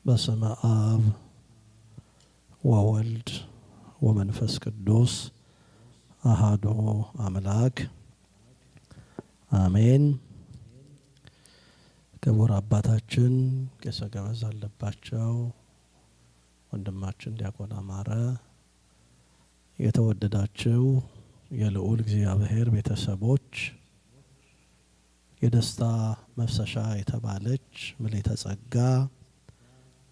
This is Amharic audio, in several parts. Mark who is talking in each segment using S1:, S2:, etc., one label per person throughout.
S1: በስመ አብ ወወልድ ወመንፈስ ቅዱስ አሐዱ አምላክ አሜን። ክቡር አባታችን ቄሰ ገበዝ አለባቸው ወንድማችን ዲያቆን አማረ፣ የተወደዳችሁ የልዑል እግዚአብሔር ቤተሰቦች፣ የደስታ መፍሰሻ የተባለች ምልዕተ ጸጋ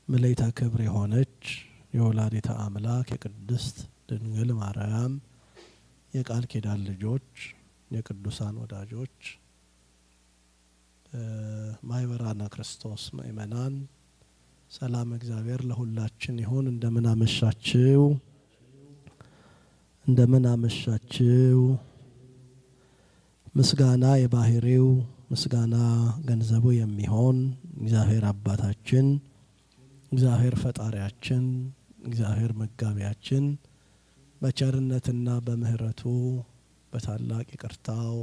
S1: ምልዕተ ክብር የሆነች የወላዲተ አምላክ የቅድስት ድንግል ማርያም የቃል ኪዳን ልጆች የቅዱሳን ወዳጆች ማይበራና ክርስቶስ ምእመናን ሰላም እግዚአብሔር ለሁላችን ይሁን። እንደምን አመሻችሁ። ምስጋና የባህሪው ምስጋና ገንዘቡ የሚሆን እግዚአብሔር አባታችን፣ እግዚአብሔር ፈጣሪያችን፣ እግዚአብሔር መጋቢያችን በቸርነትና በምህረቱ በታላቅ ይቅርታው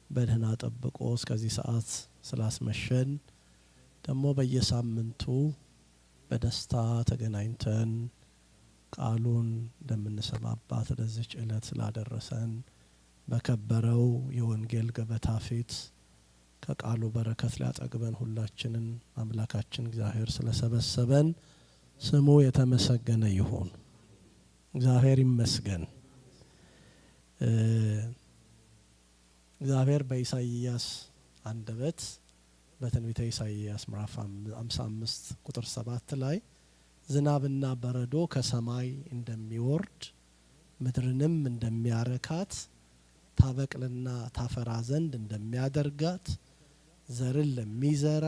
S1: በደህና ጠብቆ እስከዚህ ሰዓት ስላስመሸን ደግሞ በየሳምንቱ በደስታ ተገናኝተን ቃሉን እንደምንሰማባት ለዚች ዕለት ስላደረሰን በከበረው የወንጌል ገበታ ፊት ከቃሉ በረከት ሊያጠግበን ሁላችንን አምላካችን እግዚአብሔር ስለሰበሰበን ስሙ የተመሰገነ ይሁን። እግዚአብሔር ይመስገን። እግዚአብሔር በኢሳይያስ አንደበት በትንቢተ ኢሳይያስ ምዕራፍ 55 ቁጥር 7 ላይ ዝናብና በረዶ ከሰማይ እንደሚወርድ ምድርንም እንደሚያረካት ታበቅልና ታፈራ ዘንድ እንደሚያደርጋት ዘርን ለሚዘራ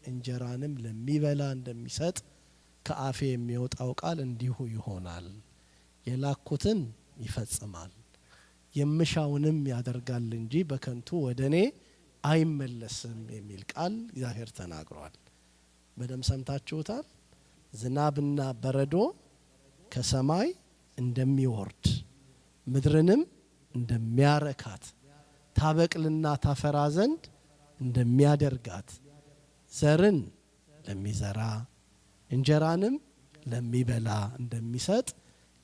S1: እንጀራንም ለሚበላ እንደሚሰጥ ከአፌ የሚወጣው ቃል እንዲሁ ይሆናል። የላኩትን ይፈጽማል፣ የምሻውንም ያደርጋል እንጂ በከንቱ ወደኔ አይመለስም የሚል ቃል እግዚአብሔር ተናግሯል። በደም ሰምታችሁታል። ዝናብና በረዶ ከሰማይ እንደሚወርድ ምድርንም እንደሚያረካት ታበቅልና ታፈራ ዘንድ እንደሚያደርጋት ዘርን ለሚዘራ እንጀራንም ለሚበላ እንደሚሰጥ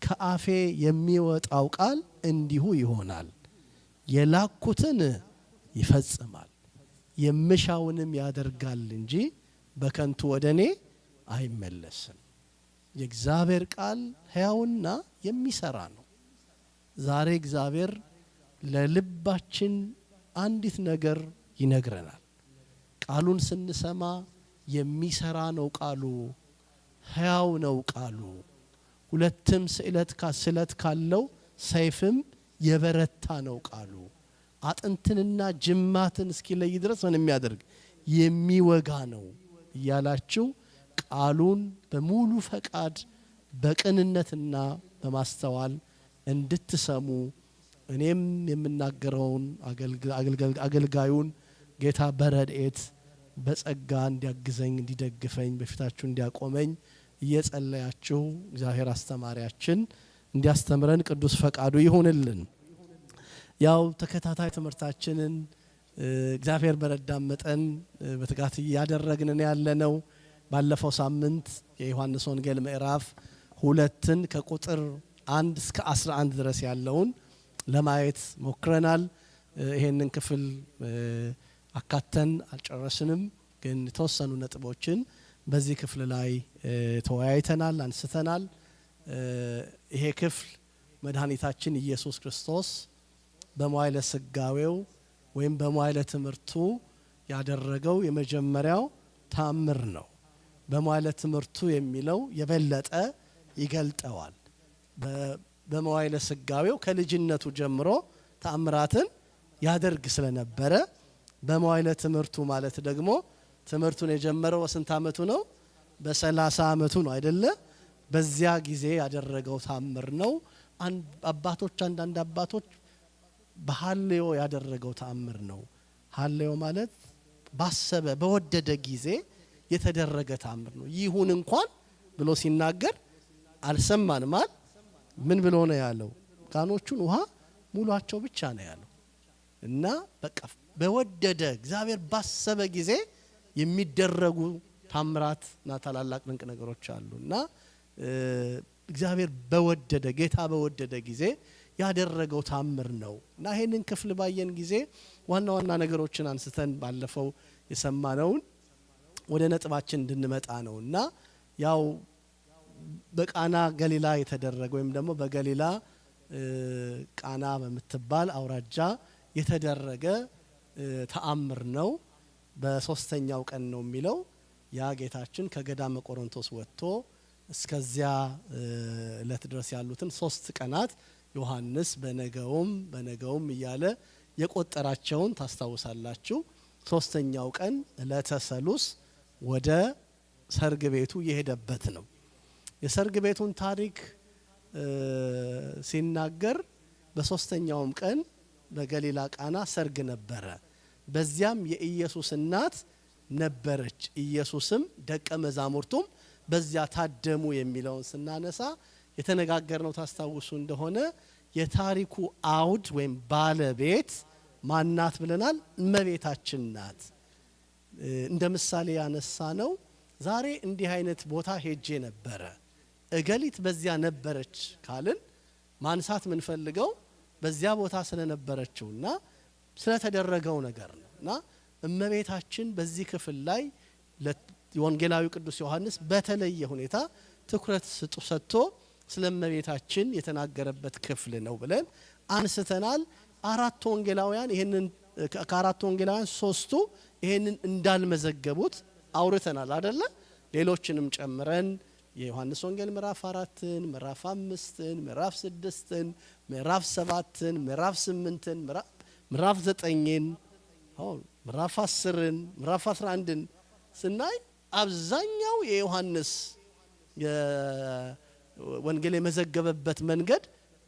S1: ከአፌ የሚወጣው ቃል እንዲሁ ይሆናል። የላኩትን ይፈጽማል፣ የምሻውንም ያደርጋል እንጂ በከንቱ ወደኔ አይመለስም። የእግዚአብሔር ቃል ሕያውና የሚሰራ ነው። ዛሬ እግዚአብሔር ለልባችን አንዲት ነገር ይነግረናል። ቃሉን ስንሰማ የሚሰራ ነው ቃሉ፣ ሕያው ነው ቃሉ። ሁለትም ስለት ካለው ሰይፍም የበረታ ነው ቃሉ። አጥንትንና ጅማትን እስኪለይ ድረስ ምን የሚያደርግ የሚወጋ ነው እያላችሁ ቃሉን በሙሉ ፈቃድ በቅንነትና በማስተዋል እንድትሰሙ እኔም የምናገረውን አገልጋዩን ጌታ በረድኤት በጸጋ እንዲያግዘኝ እንዲደግፈኝ በፊታችሁ እንዲያቆመኝ እየጸለያችሁ እግዚአብሔር አስተማሪያችን እንዲያስተምረን ቅዱስ ፈቃዱ ይሁንልን። ያው ተከታታይ ትምህርታችንን እግዚአብሔር በረዳን መጠን በትጋት እያደረግን ያለነው ባለፈው ሳምንት የዮሐንስ ወንጌል ምዕራፍ 2 ከቁጥር 1 እስከ 11 ድረስ ያለውን ለማየት ሞክረናል። ይሄንን ክፍል አካተን አልጨረስንም፣ ግን የተወሰኑ ነጥቦችን በዚህ ክፍል ላይ ተወያይተናል፣ አንስተናል። ይሄ ክፍል መድኃኒታችን ኢየሱስ ክርስቶስ በመዋዕለ ስጋዌው ወይም በመዋዕለ ትምህርቱ ያደረገው የመጀመሪያው ተአምር ነው። በመዋዕለ ትምህርቱ የሚለው የበለጠ ይገልጠዋል። በመዋዕለ ስጋዌው ከልጅነቱ ጀምሮ ተአምራትን ያደርግ ስለነበረ በመዋዕለ ትምህርቱ ማለት ደግሞ ትምህርቱን የጀመረው በስንት አመቱ ነው? በ30 አመቱ ነው አይደለ? በዚያ ጊዜ ያደረገው ተአምር ነው። አንዳንድ አባቶች በሐሌዮ ያደረገው ተአምር ነው። ሐሌዮ ማለት ባሰበ በወደደ ጊዜ የተደረገ ተአምር ነው። ይሁን እንኳን ብሎ ሲናገር አልሰማንም። ምን ብሎ ነው ያለው? ጋኖቹን ውሃ ሙሏቸው ብቻ ነው ያለው። እና በቃ በወደደ እግዚአብሔር ባሰበ ጊዜ የሚደረጉ ታምራትና ታላላቅ ድንቅ ነገሮች አሉና እግዚአብሔር በወደደ ጌታ በወደደ ጊዜ ያደረገው ታምር ነው እና ይሄንን ክፍል ባየን ጊዜ ዋና ዋና ነገሮችን አንስተን ባለፈው የሰማነውን ወደ ነጥባችን እንድንመጣ ነውና ያው በቃና ገሊላ የተደረገ ወይም ደግሞ በገሊላ ቃና በመትባል አውራጃ የተደረገ ተአምር ነው። በሶስተኛው ቀን ነው የሚለው ያ ጌታችን ከገዳመ ቆሮንቶስ ወጥቶ እስከዚያ እለት ድረስ ያሉትን 3 ቀናት ዮሐንስ በነገውም እያለ የቆጠራቸውን ታስታውሳላችሁ። ሶስተኛው ቀን እለተ ሰሉስ ወደ ሰርግ ቤቱ የሄደበት ነው። የሰርግ ቤቱን ታሪክ ሲናገር በሶስተኛውም ቀን በገሊላ ቃና ሰርግ ነበረ። በዚያም የኢየሱስ እናት ነበረች። ኢየሱስም ደቀ መዛሙርቱም በዚያ ታደሙ የሚለውን ስናነሳ የተነጋገርነው ታስታውሱ እንደሆነ የታሪኩ አውድ ወይም ባለቤት ማናት ብለናል? እመቤታችን ናት። እንደ ምሳሌ ያነሳ ነው። ዛሬ እንዲህ አይነት ቦታ ሄጄ ነበረ እገሊት በዚያ ነበረች ካልን ማንሳት ምን ፈልገው በዚያ ቦታ ስለነበረችውና ስለተደረገው ነገር ነውና እመቤታችን በዚህ ክፍል ላይ ለወንጌላዊ ቅዱስ ዮሐንስ በተለየ ሁኔታ ትኩረት ሰጥቶ ስለእመቤታችን የተናገረበት ክፍል ነው ብለን አንስተናል። 4 ወንጌላውያን ይሄንን ከ4 ወንጌላውያን 3ቱ ይሄንን እንዳልመዘገቡት አውርተናል አይደለ? ሌሎችንም ጨምረን የዮሐንስ ወንጌል ምዕራፍ 4ን ምዕራፍ 5ን ምዕራፍ 6ን ምዕራፍ 7ን ምዕራፍ 8ን ምዕራፍ 9ን ምዕራፍ 10ን ምዕራፍ 11ን ስናይ አብዛኛው የዮሐንስ ወንጌል የመዘገበበት መንገድ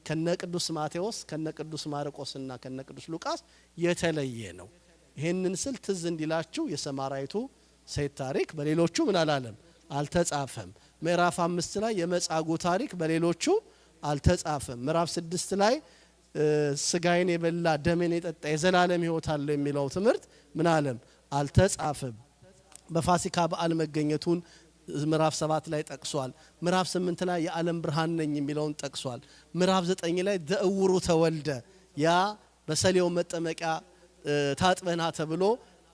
S1: ከነ ቅዱስ ማቴዎስ ከነ ቅዱስ ማርቆስና ከነ ቅዱስ ሉቃስ የተለየ ነው። ይሄንን ስል ትዝ እንዲላችሁ የሰማራይቱ ሴት ታሪክ በሌሎቹ ምን አላለም አልተጻፈም። ምዕራፍ 5 ላይ የመጻጉ ታሪክ በሌሎቹ አልተጻፈም። ምዕራፍ 6 ላይ ስጋዬን የበላ ደሜን የጠጣ የዘላለም ሕይወት አለው የሚለው ትምህርት ምን አለም አልተጻፈም። በፋሲካ በዓል መገኘቱን ምዕራፍ 7 ላይ ጠቅሷል። ምዕራፍ 8 ላይ የዓለም ብርሃን ነኝ የሚለውን ጠቅሷል። ምዕራፍ 9 ላይ ዘእውሩ ተወልደ ያ በሰሌው መጠመቂያ ታጥበና ተብሎ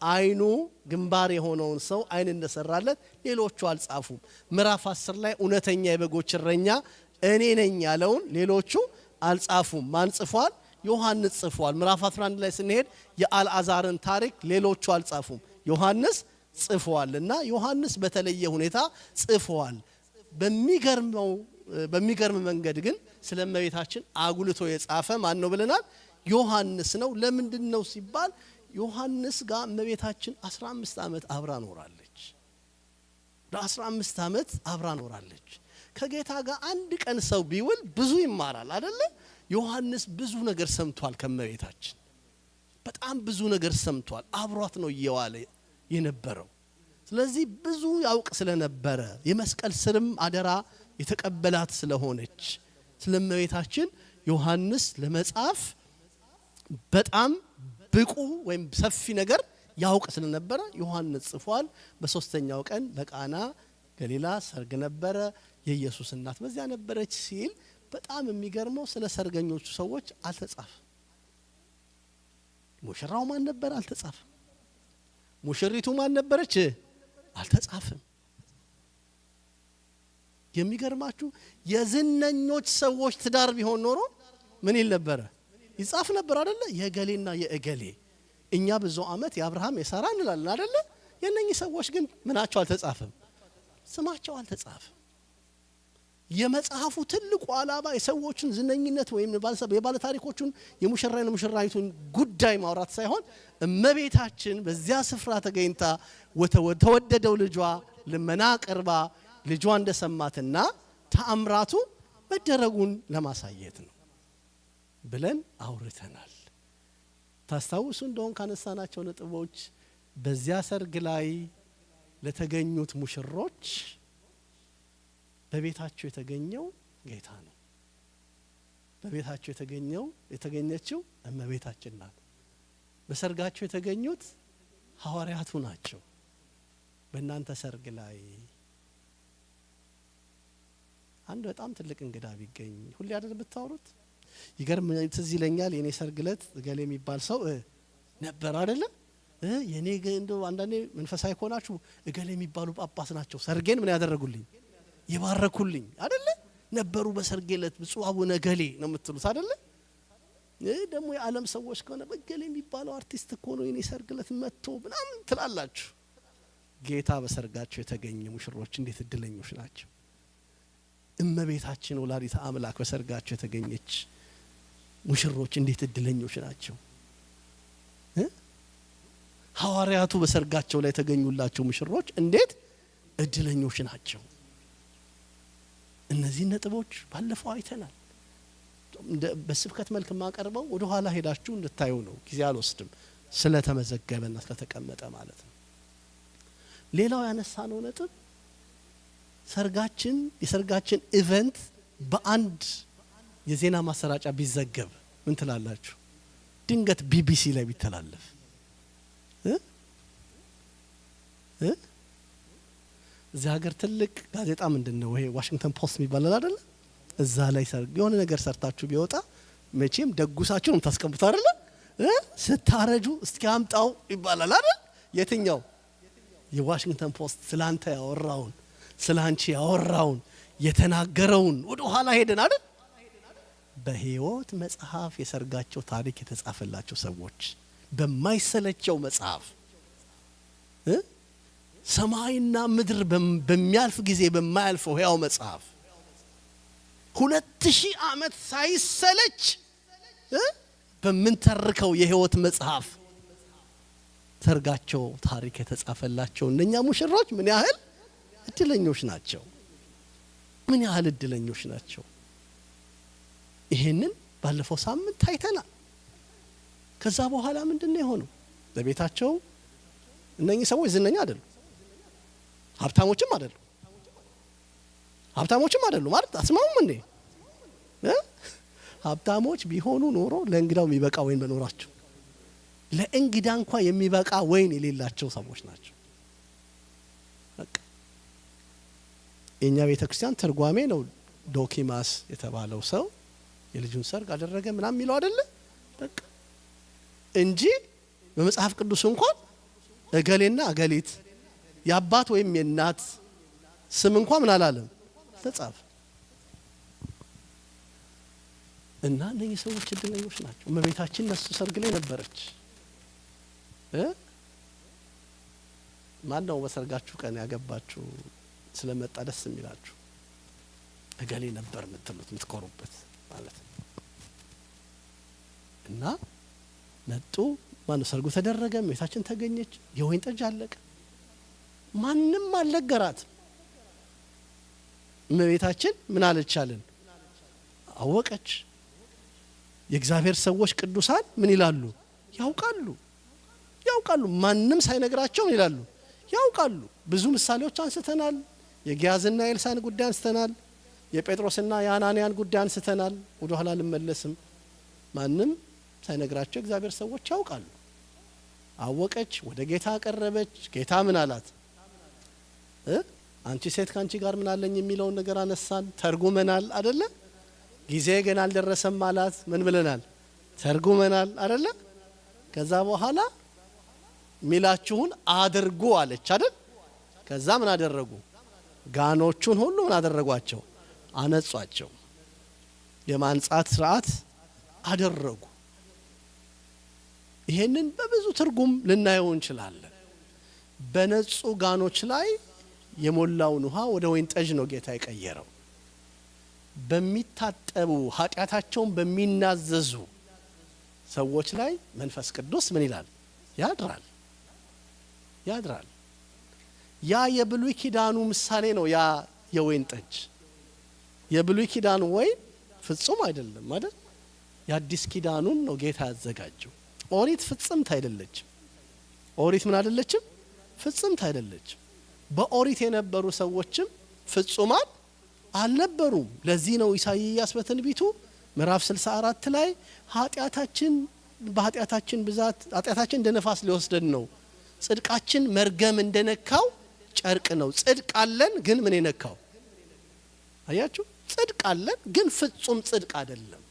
S1: አይኑ ግንባር የሆነውን ሰው አይን እንደሰራለት ሌሎቹ አልጻፉም። ምዕራፍ 10 ላይ እውነተኛ የበጎች እረኛ እኔ ነኝ ያለውን ሌሎቹ አልጻፉም። ማን ጽፏል? ዮሐንስ ጽፏል። ምዕራፍ 11 ላይ ስንሄድ የአልዓዛርን ታሪክ ሌሎቹ አልጻፉም፣ ዮሐንስ ጽፏልና ዮሐንስ በተለየ ሁኔታ ጽፏል። በሚገርም መንገድ ግን ስለእመቤታችን አጉልቶ የጻፈ ማን ነው ብለናል? ዮሐንስ ነው። ለምንድነው ሲባል ዮሐንስ ጋር እመቤታችን 15 ዓመት አብራ ኖራለች። ለ15 ዓመት አብራ ኖራለች። ከጌታ ጋር አንድ ቀን ሰው ቢውል ብዙ ይማራል አይደለ? ዮሐንስ ብዙ ነገር ሰምቷል ከእመቤታችን፣ በጣም ብዙ ነገር ሰምቷል። አብሯት ነው እየዋለ የነበረው። ስለዚህ ብዙ ያውቅ ስለነበረ የመስቀል ስርም አደራ የተቀበላት ስለሆነች ስለእመቤታችን ዮሐንስ ለመጻፍ በጣም ብቁ ወይም ሰፊ ነገር ያውቅ ስለነበረ ዮሐንስ ጽፏል። በሶስተኛው ቀን በቃና ገሊላ ሰርግ ነበረ፣ የኢየሱስ እናት በዚያ ነበረች ሲል በጣም የሚገርመው ስለ ሰርገኞቹ ሰዎች አልተጻፈም። ሙሽራው ማን ነበር? አልተጻፈም። ሙሽሪቱ ማን ነበረች? አልተጻፈም። የሚገርማችሁ የዝነኞች ሰዎች ትዳር ቢሆን ኖሮ ምን ይል ነበረ? ይጻፍ ነበር አይደለ? የገሌና የእገሌ እኛ ብዙ አመት የአብርሃም የሳራ እንላለን አይደለ? የነኚህ ሰዎች ግን ምናቸው አልተጻፈም፣ ስማቸው አልተጻፈም። የመጽሐፉ ትልቁ ዓላማ የሰዎችን ዝነኝነት ወይም የባለ ታሪኮቹን የሙሽራና ሙሽራይቱን ጉዳይ ማውራት ሳይሆን እመቤታችን በዚያ ስፍራ ተገኝታ ተወደደው ልጇ ልመና ቀርባ ልጇ እንደሰማትና ተአምራቱ መደረጉን ለማሳየት ነው ብለን አውርተናል። ታስታውሱ እንደሆን ካነሳናቸው ነጥቦች በዚያ ሰርግ ላይ ለተገኙት ሙሽሮች በቤታቸው የተገኘው ጌታ ነው። በቤታቸው የተገኘችው እመቤታችን ናት። በሰርጋቸው የተገኙት ሐዋርያቱ ናቸው። በእናንተ ሰርግ ላይ አንድ በጣም ትልቅ እንግዳ ቢገኝ ሁሌ አይደል ብታወሩት? ይገርም ትዝ ይለኛል የኔ ሰርግ ለት ገሌ የሚባል ሰው ነበር አይደለ? የኔ እንደው አንዳንዴ መንፈሳዊ ሆናችሁ ገሌ የሚባሉ ጳጳስ ናቸው ሰርጌን ምን ያደረጉልኝ ይባረኩልኝ አይደለ? ነበሩ በሰርጌ ለት ብፁዕ አቡነ ገሌ ነው የምትሉት አይደለ? ደግሞ የዓለም ሰዎች ከሆነ በገሌ የሚባለው አርቲስት እኮ ነው የኔ ሰርግ ለት መጥቶ ምናምን ትላላችሁ። ጌታ በሰርጋቸው የተገኘ ሙሽሮች እንዴት እድለኞች ናቸው! እመቤታችን ወላዲተ አምላክ በሰርጋቸው የተገኘች ሙሽሮች እንዴት እድለኞች ናቸው! ሐዋርያቱ በሰርጋቸው ላይ የተገኙላቸው ሙሽሮች እንዴት እድለኞች ናቸው! እነዚህ ነጥቦች ባለፈው አይተናል። በስብከት መልክ ማቀርበው ወደ ኋላ ሄዳችሁ እንድታዩ ነው፣ ጊዜ አልወስድም፣ ስለተመዘገበና ስለተቀመጠ ማለት ነው። ሌላው ያነሳነው ነጥብ የሰርጋችን ኢቨንት በአንድ የዜና ማሰራጫ ቢዘገብ ምን ትላላችሁ? ድንገት ቢቢሲ ላይ ቢተላለፍ እዚህ ሀገር ትልቅ ጋዜጣ ምንድነው ይሄ ዋሽንግተን ፖስት የሚባል አይደል? እዛ ላይ ሰርግ የሆነ ነገር ሰርታችሁ ቢወጣ መቼም ደጉሳችሁ ነው ታስቀምጡት አይደል? ስታረጁ እስኪ አምጣው ይባላል አይደል? የትኛው የዋሽንግተን ፖስት ስላንተ ያወራውን ስላንቺ ያወራውን የተናገረውን ወደ ኋላ ሄደን አይደል? በሕይወት መጽሐፍ የሰርጋቸው ታሪክ የተጻፈላቸው ሰዎች በማይሰለቸው መጽሐፍ ሰማይና ምድር በሚያልፍ ጊዜ በማያልፈው ሕያው መጽሐፍ 2000 ዓመት ሳይሰለች በምንተርከው የሕይወት መጽሐፍ ሰርጋቸው ታሪክ የተጻፈላቸው እነኛ ሙሽሮች ምን ያህል እድለኞች ናቸው! ምን ያህል እድለኞች ናቸው! ይሄንን ባለፈው ሳምንት አይተናል። ከዛ በኋላ ምንድነው የሆነው? በቤታቸው እነኚህ ሰዎች ዝነኛ አይደሉም፣ ሀብታሞችም አይደሉም ማለት አስማሙም እንዴ? ሀብታሞች ቢሆኑ ኖሮ ለእንግዳው የሚበቃ ወይን በኖራቸው፣ ለእንግዳ እንኳን የሚበቃ ወይን የሌላቸው ሰዎች ናቸው። በቃ የኛ ቤተክርስቲያን ተርጓሜ ነው ዶኪማስ የተባለው ሰው የልጁን ሰርግ አደረገ ምናምን የሚለው አይደለ? በቃ እንጂ በመጽሐፍ ቅዱስ እንኳን እገሌና እገሊት የአባት ወይም የእናት ስም እንኳን ምን አላለም ተጻፈ። እና እነዚህ ሰዎች እድለኞች ናቸው። እመቤታችን እነሱ ሰርግ ላይ ነበረች። ማን ነው በሰርጋችሁ ቀን ያገባችሁ ስለመጣ ደስ የሚላችሁ? እገሌ ነበር የምትሉት የምትኮሩበት ማለት ነው። እና መጡ፣ ማን ሰርጉ ተደረገ፣ እመቤታችን ተገኘች፣ የወይን ጠጅ አለቀ። ማንም አልነገራትም። እመቤታችን ምን አለቻለን? አወቀች። የእግዚአብሔር ሰዎች ቅዱሳን ምን ይላሉ? ያውቃሉ። ማንም ሳይነግራቸው ምን ይላሉ? ያውቃሉ። ብዙ ምሳሌዎች አንስተናል። የጊያዝና የኤልሳዕን ጉዳይ አንስተናል። የጴጥሮስና የአናንያን ጉዳይ አንስተናል። ወደ ኋላ ልመለስም። ማንም ሳይነግራቸው እግዚአብሔር ሰዎች ያውቃሉ። አወቀች፣ ወደ ጌታ ቀረበች። ጌታ ምን አላት? አንቺ ሴት ካንቺ ጋር ምን አለኝ የሚለውን ነገር አነሳን፣ ተርጉመናል አይደለ? ጊዜ ገና አልደረሰም አላት። ምን ብለናል? ተርጉመናል አይደለ? ከዛ በኋላ ሚላችሁን አድርጉ አለች አይደል? ከዛ ምን አደረጉ? ጋኖቹን ሁሉ ምን አደረጓቸው? አነጿቸው። የማንጻት ስርዓት አደረጉ። ይሄንን በብዙ ትርጉም ልናየው እንችላለን። በነጹ ጋኖች ላይ የሞላውን ውሃ ወደ ወይን ጠጅ ነው ጌታ የቀየረው። በሚታጠቡ ኃጢአታቸውን በሚናዘዙ ሰዎች ላይ መንፈስ ቅዱስ ምን ይላል? ያድራል። ያ የብሉይ ኪዳኑ ምሳሌ ነው። ያ የወይን ጠጅ የብሉይ ኪዳኑ ወይን ፍጹም አይደለም አይደል? የአዲስ ኪዳኑን ነው ጌታ ያዘጋጀው። ኦሪት ፍጽምት አይደለችም። ኦሪት ምን አይደለችም? ፍጽምት አይደለችም። በኦሪት የነበሩ ሰዎችም ፍጹማን አልነበሩም። ለዚህ ነው ኢሳይያስ በትንቢቱ ምዕራፍ 64 ላይ በኃጢአታችን ብዛት ኃጢአታችን እንደ ነፋስ ሊወስደን ነው፣ ጽድቃችን መርገም እንደነካው ጨርቅ ነው። ጽድቅ አለን ግን ምን የነካው? አያችሁ? ጽድቅ አለን ግን ፍጹም ጽድቅ አይደለም።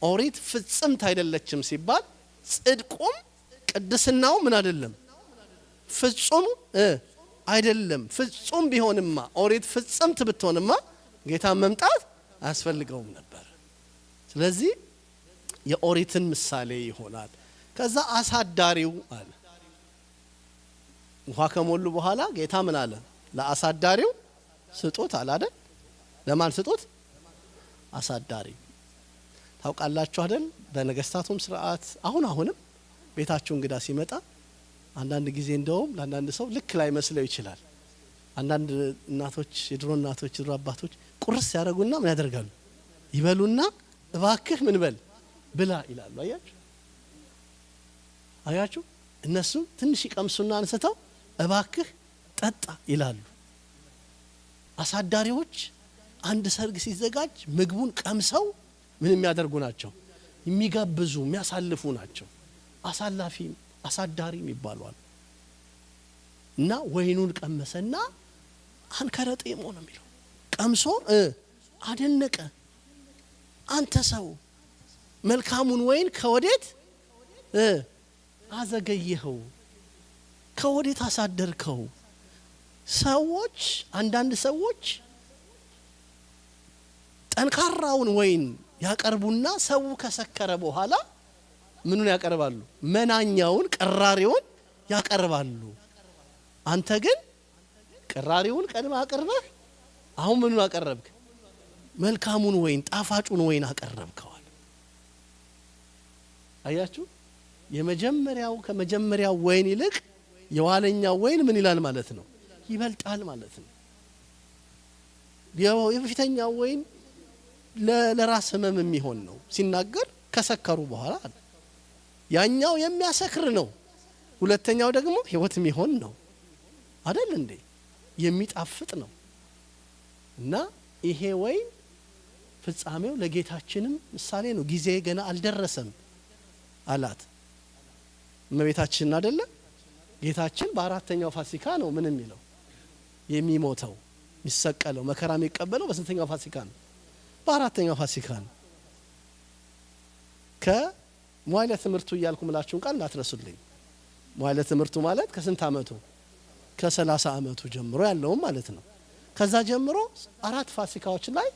S1: ኦሪት ፍጽምት አይደለችም ሲባል ጽድቁም ቅድስናው ምን አይደለም? ፍጹም አይደለም። ፍጹም ቢሆንማ ኦሪት ፍጽምት ብትሆንማ ጌታ መምጣት አያስፈልገውም ነበር። ስለዚህ የኦሪትን ምሳሌ ይሆናል። ከዛ አሳዳሪው አለ። ውሃ ከሞሉ በኋላ ጌታ ምን አለ? ለአሳዳሪው ስጡት አለ አይደል? ለማን ስጡት? አሳዳሪ። ታውቃላችሁ አይደል? በነገስታቱም ስርዓት አሁንም ቤታችሁ እንግዳ ሲመጣ አንዳንድ ጊዜ እንደውም ለአንዳንድ ሰው ልክ ላይ መስለው ይችላል። አንዳንድ እናቶች፣ የድሮ እናቶች፣ የድሮ አባቶች ቁርስ ያደርጉና ምን ያደርጋሉ? ይበሉና እባክህ ምን በል ብላ ይላሉ። አያችሁ? እነሱ ትንሽ ይቀምሱና አንስተው እባክህ ጠጣ ይላሉ። አሳዳሪዎች አንድ ሰርግ ሲዘጋጅ ምግቡን ቀምሰው ምን የሚያደርጉ ናቸው? የሚጋብዙ የሚያሳልፉ ናቸው። አሳዳሪ ይባላል። እና ወይኑን ቀመሰና አንከረጤሞ ነው የሚለው ቀምሶ አደነቀ። አንተ ሰው መልካሙን ወይን ከወዴት አዘገየኸው? ከወዴት አሳደርከው? ሰዎች አንዳንድ ሰዎች ጠንካራውን ወይን ያቀርቡና ሰው ከሰከረ በኋላ ምኑን ያቀርባሉ? መናኛውን ቅራሪውን ያቀርባሉ። አንተ ግን ቅራሪውን ቀድማ አቀርበህ አሁን ምኑን አቀረብክ? መልካሙን ወይን ጣፋጩን ወይን አቀረብከዋል። አያችሁ? የመጀመሪያው ከመጀመሪያው ወይን ይልቅ የኋለኛው ወይን ምን ይላል ማለት ነው? ይበልጣል ማለት ነው። የበፊተኛው ወይን ለራስ ህመም የሚሆን ነው ሲናገር ከሰከሩ በኋላ ያኛው የሚያሰክር ነው። ሁለተኛው ደግሞ ህይወት የሚሆን ነው አይደል እንዴ? የሚጣፍጥ ነው። እና ይሄ ወይን ፍጻሜው ለጌታችንም ምሳሌ ነው። ጊዜ ገና አልደረሰም አላት እመቤታችን አይደለ? ጌታችን በአራተኛው ፋሲካ ነው ምን የሚለው የሚሞተው የሚሰቀለው መከራ የሚቀበለው በስንተኛው ፋሲካ ነው? በአራተኛው ፋሲካ ነው። ከመዋዕለ ትምህርቱ እያልኩ ምላችሁን ቃል እንዳትረሱልኝ። መዋዕለ ትምህርቱ ማለት ከስንት አመቱ? ከ30 አመቱ ጀምሮ ያለውም ማለት ነው። ከዛ ጀምሮ 4 ፋሲካዎች ላይ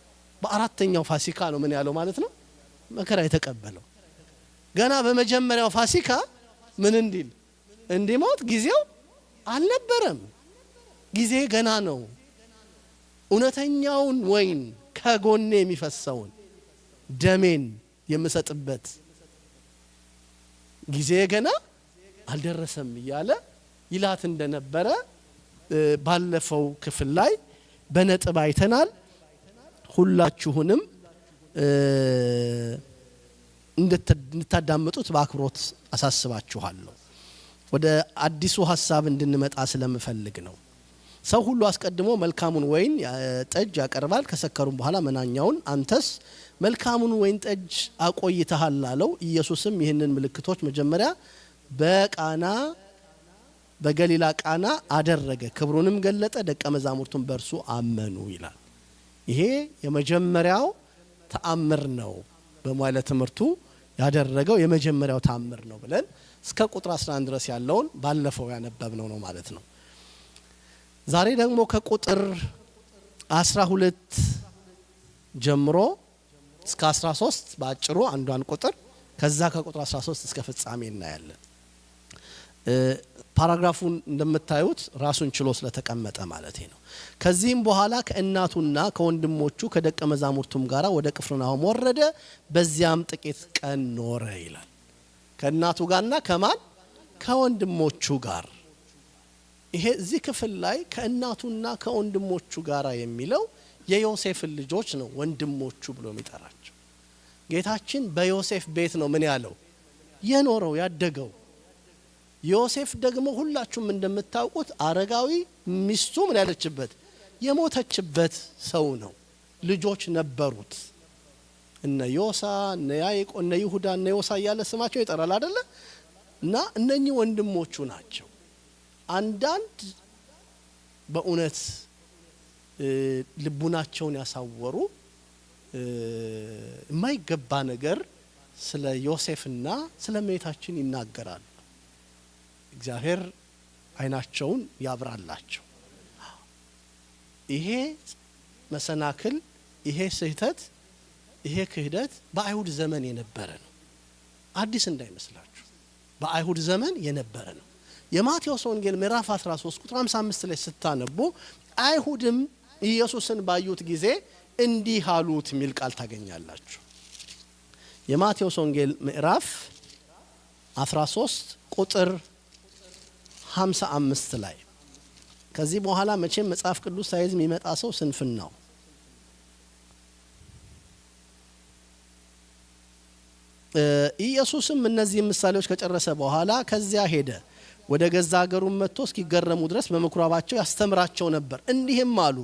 S1: በአራተኛው ፋሲካ ነው ምን ያለው ማለት ነው? መከራ የተቀበለው። ገና በመጀመሪያው ፋሲካ ምን እንዲሞት ጊዜው አልነበረም። ጊዜ ገና ነው። እውነተኛውን ወይን ከጎኔ የሚፈሰውን ደሜን የምሰጥበት ጊዜ ገና አልደረሰም እያለ ይላት እንደነበረ ባለፈው ክፍል ላይ በነጥብ አይተናል። ሁላችሁንም እንድታዳምጡት በአክብሮት አሳስባችኋለሁ። ወደ አዲሱ ሐሳብ እንድንመጣ ስለምፈልግ ነው። ሰው ሁሉ አስቀድሞ መልካሙን ወይን ጠጅ ያቀርባል፣ ከሰከሩም በኋላ መናኛውን። አንተስ መልካሙን ወይን ጠጅ አቆይተሃል አለው። ኢየሱስም ይህንን ምልክቶች መጀመሪያ በገሊላ ቃና አደረገ፣ ክብሩንም ገለጠ፣ ደቀ መዛሙርቱም በእርሱ አመኑ ይላል። ይሄ የመጀመሪያው ተአምር ነው። በመዋዕለ ትምህርቱ ያደረገው የመጀመሪያው ተአምር ነው ብለን እስከ ቁጥር 11 ድረስ ያለውን ባለፈው ያነበብነው ነው ማለት ነው። ዛሬ ደግሞ ከቁጥር 12 ጀምሮ እስከ 13 በአጭሩ አንዷን ቁጥር ከዛ ከቁጥር 13 እስከ ፍጻሜ እናያለን። ፓራግራፉን እንደምታዩት ራሱን ችሎ ስለተቀመጠ ማለት ነው። ከዚህም በኋላ ከእናቱና ከወንድሞቹ ከደቀ መዛሙርቱም ጋር ወደ ቅፍርናሆም ወረደ፣ በዚያም ጥቂት ቀን ኖረ ይላል። ከእናቱ ጋርና ከማን? ከወንድሞቹ ጋር። ይሄ እዚህ ክፍል ላይ ከእናቱና ከወንድሞቹ ጋር የሚለው የዮሴፍን ልጆች ነው ወንድሞቹ ብሎ የሚጠራቸው። ጌታችን በዮሴፍ ቤት ነው ምን ያለው የኖረው ያደገው። ዮሴፍ ደግሞ ሁላችሁም እንደምታውቁት አረጋዊ፣ ሚስቱ ምን ያለችበት የሞተችበት ሰው ነው። ልጆች ነበሩት እነ ዮሳ፣ እነ ያዕቆብ፣ እነ ይሁዳ፣ እነ ዮሳ እያለ ስማቸው ይጠራል አይደለ? እና እነኚህ ወንድሞቹ ናቸው። አንዳንድ በእውነት ልቡናቸውን ያሳወሩ የማይገባ ነገር ስለ ዮሴፍና ስለ እመቤታችን ይናገራሉ። እግዚአብሔር አይናቸውን ያብራላቸው። ይሄ መሰናክል፣ ይሄ ስህተት፣ ይሄ ክህደት በአይሁድ ዘመን የነበረ ነው። አዲስ እንዳይመስላችሁ፣ በአይሁድ ዘመን የነበረ ነው። የማቴዎስ ወንጌል ምዕራፍ 13 ቁጥር 55 ላይ ስታነቡ አይሁድም ኢየሱስን ባዩት ጊዜ እንዲህ አሉት የሚል ቃል ታገኛላችሁ። የማቴዎስ ወንጌል ምዕራፍ 13 ቁጥር 55 ላይ ከዚህ በኋላ መቼም መጽሐፍ ቅዱስ ሳይዝ የሚመጣ ሰው ስንፍና ነው። ኢየሱስም እነዚህ ምሳሌዎች ከጨረሰ በኋላ ከዚያ ሄደ። ወደ ገዛ ሀገሩም መጥቶ እስኪገረሙ ድረስ በምኩራባቸው ያስተምራቸው ነበር። እንዲህም አሉ፣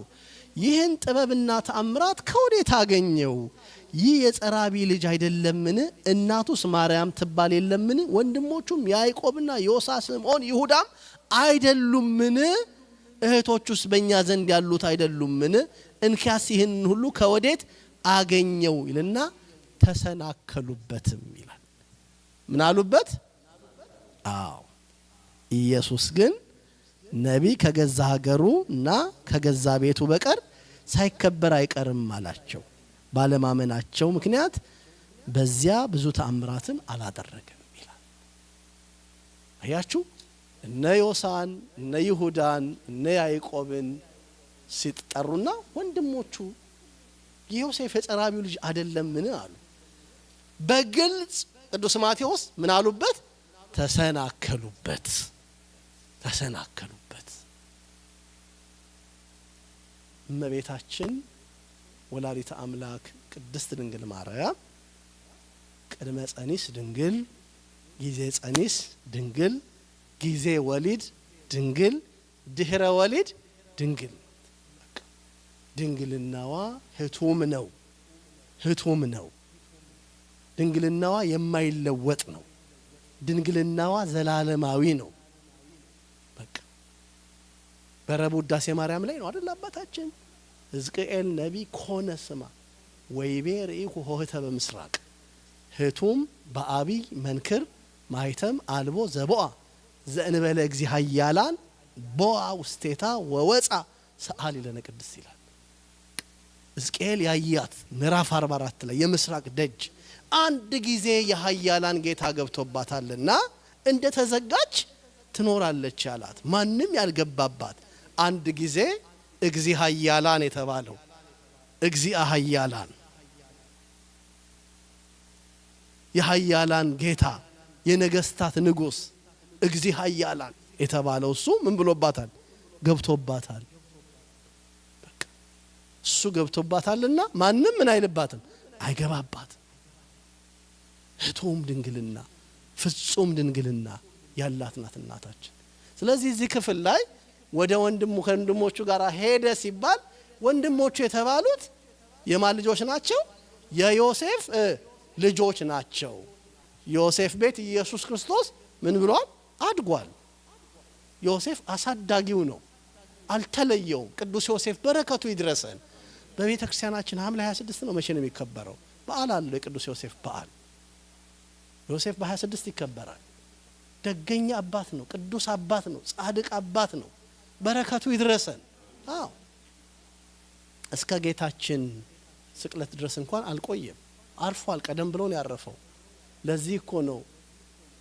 S1: ይህን ጥበብና ተአምራት ከወዴት አገኘው? ይህ የጸራቢ ልጅ አይደለምን? እናቱስ ማርያም ትባል የለምን? ወንድሞቹም ያዕቆብና ዮሳ፣ ስምዖን፣ ይሁዳም አይደሉምን? እህቶቹስ በእኛ ዘንድ ያሉት አይደሉምን? እንኪያስ ይህን ሁሉ ከወዴት አገኘው? ይልና ተሰናከሉበትም ይላል። ምን አሉበት? አዎ ኢየሱስ ግን ነቢይ ከገዛ ሀገሩ እና ከገዛ ቤቱ በቀር ሳይከበር አይቀርም አላቸው። ባለማመናቸው ምክንያት በዚያ ብዙ ተአምራትን አላደረገም ይላል። አያችሁ፣ እነ ዮሳን፣ እነ ይሁዳን፣ እነ ያዕቆብን ሲጠሩና ወንድሞቹ ዮሴፍ የጸራቢው ልጅ አይደለምን አሉ። በግልጽ ቅዱስ ማቴዎስ ምን አሉበት? ተሰናከሉበት። ተሰናከሉበት። እመቤታችን ወላዲተ አምላክ ቅድስት ድንግል ማርያም ቅድመ ጸኒስ ድንግል፣ ጊዜ ጸኒስ ድንግል፣ ጊዜ ወሊድ ድንግል፣ ድህረ ወሊድ ድንግል። ድንግልናዋ ህቱም ነው። ህቱም ነው። ድንግልናዋ የማይለወጥ ነው። ድንግልናዋ ዘላለማዊ ነው። በቃ በረቡዕ ውዳሴ ማርያም ላይ ነው አይደል? አባታችን ሕዝቅኤል ነቢይ ኮነ ስማ ወይቤ ርኢኩ ሆህተ በምስራቅ ህቱም በአቢይ መንክር ማይተም አልቦ ዘቦአ ዘእንበለ እግዚእ ኃያላን ቦአ ውስቴታ ወወፃ ሰአሊ ለነ ቅድስት ይላል። ሕዝቅኤል ያያት ምዕራፍ 44 ላይ የምስራቅ ደጅ አንድ ጊዜ የኃያላን ጌታ ገብቶባታልና እንደ ተዘጋች ትኖራለች ያላት፣ ማንም ያልገባባት አንድ ጊዜ እግዚእ ኃያላን የተባለው እግዚአ ኃያላን የኃያላን ጌታ የነገስታት ንጉስ እግዚእ ኃያላን የተባለው እሱ ምን ብሎባታል? ገብቶባታል። በቃ እሱ ገብቶባታልና ማንም ምን አይልባትም፣ አይገባባትም። ህቱም ድንግልና ፍጹም ድንግልና ያላት ናት እናታችን። ስለዚህ እዚህ ክፍል ላይ ወደ ከወንድሞቹ ጋር ሄደ ሲባል ወንድሞቹ የተባሉት የማን ልጆች ናቸው? የዮሴፍ ልጆች ናቸው። ዮሴፍ ቤት ኢየሱስ ክርስቶስ ምን ብሏል? አድጓል። ዮሴፍ አሳዳጊው ነው፣ አልተለየውም። ቅዱስ ዮሴፍ በረከቱ ይድረሰን። በቤተ ክርስቲያናችን ሐምሌ 26 ነው መቼ ነው የሚከበረው? በዓል አለ፣ የቅዱስ ዮሴፍ በዓል። ዮሴፍ በ26 ይከበራል። ደገኛ አባት ነው፣ ቅዱስ አባት ነው፣ ጻድቅ አባት ነው። በረከቱ ይድረሰን። አዎ እስከ ጌታችን ስቅለት ድረስ እንኳን አልቆየም፣ አርፏል። ቀደም ብሎ ነው ያረፈው። ለዚህ እኮ ነው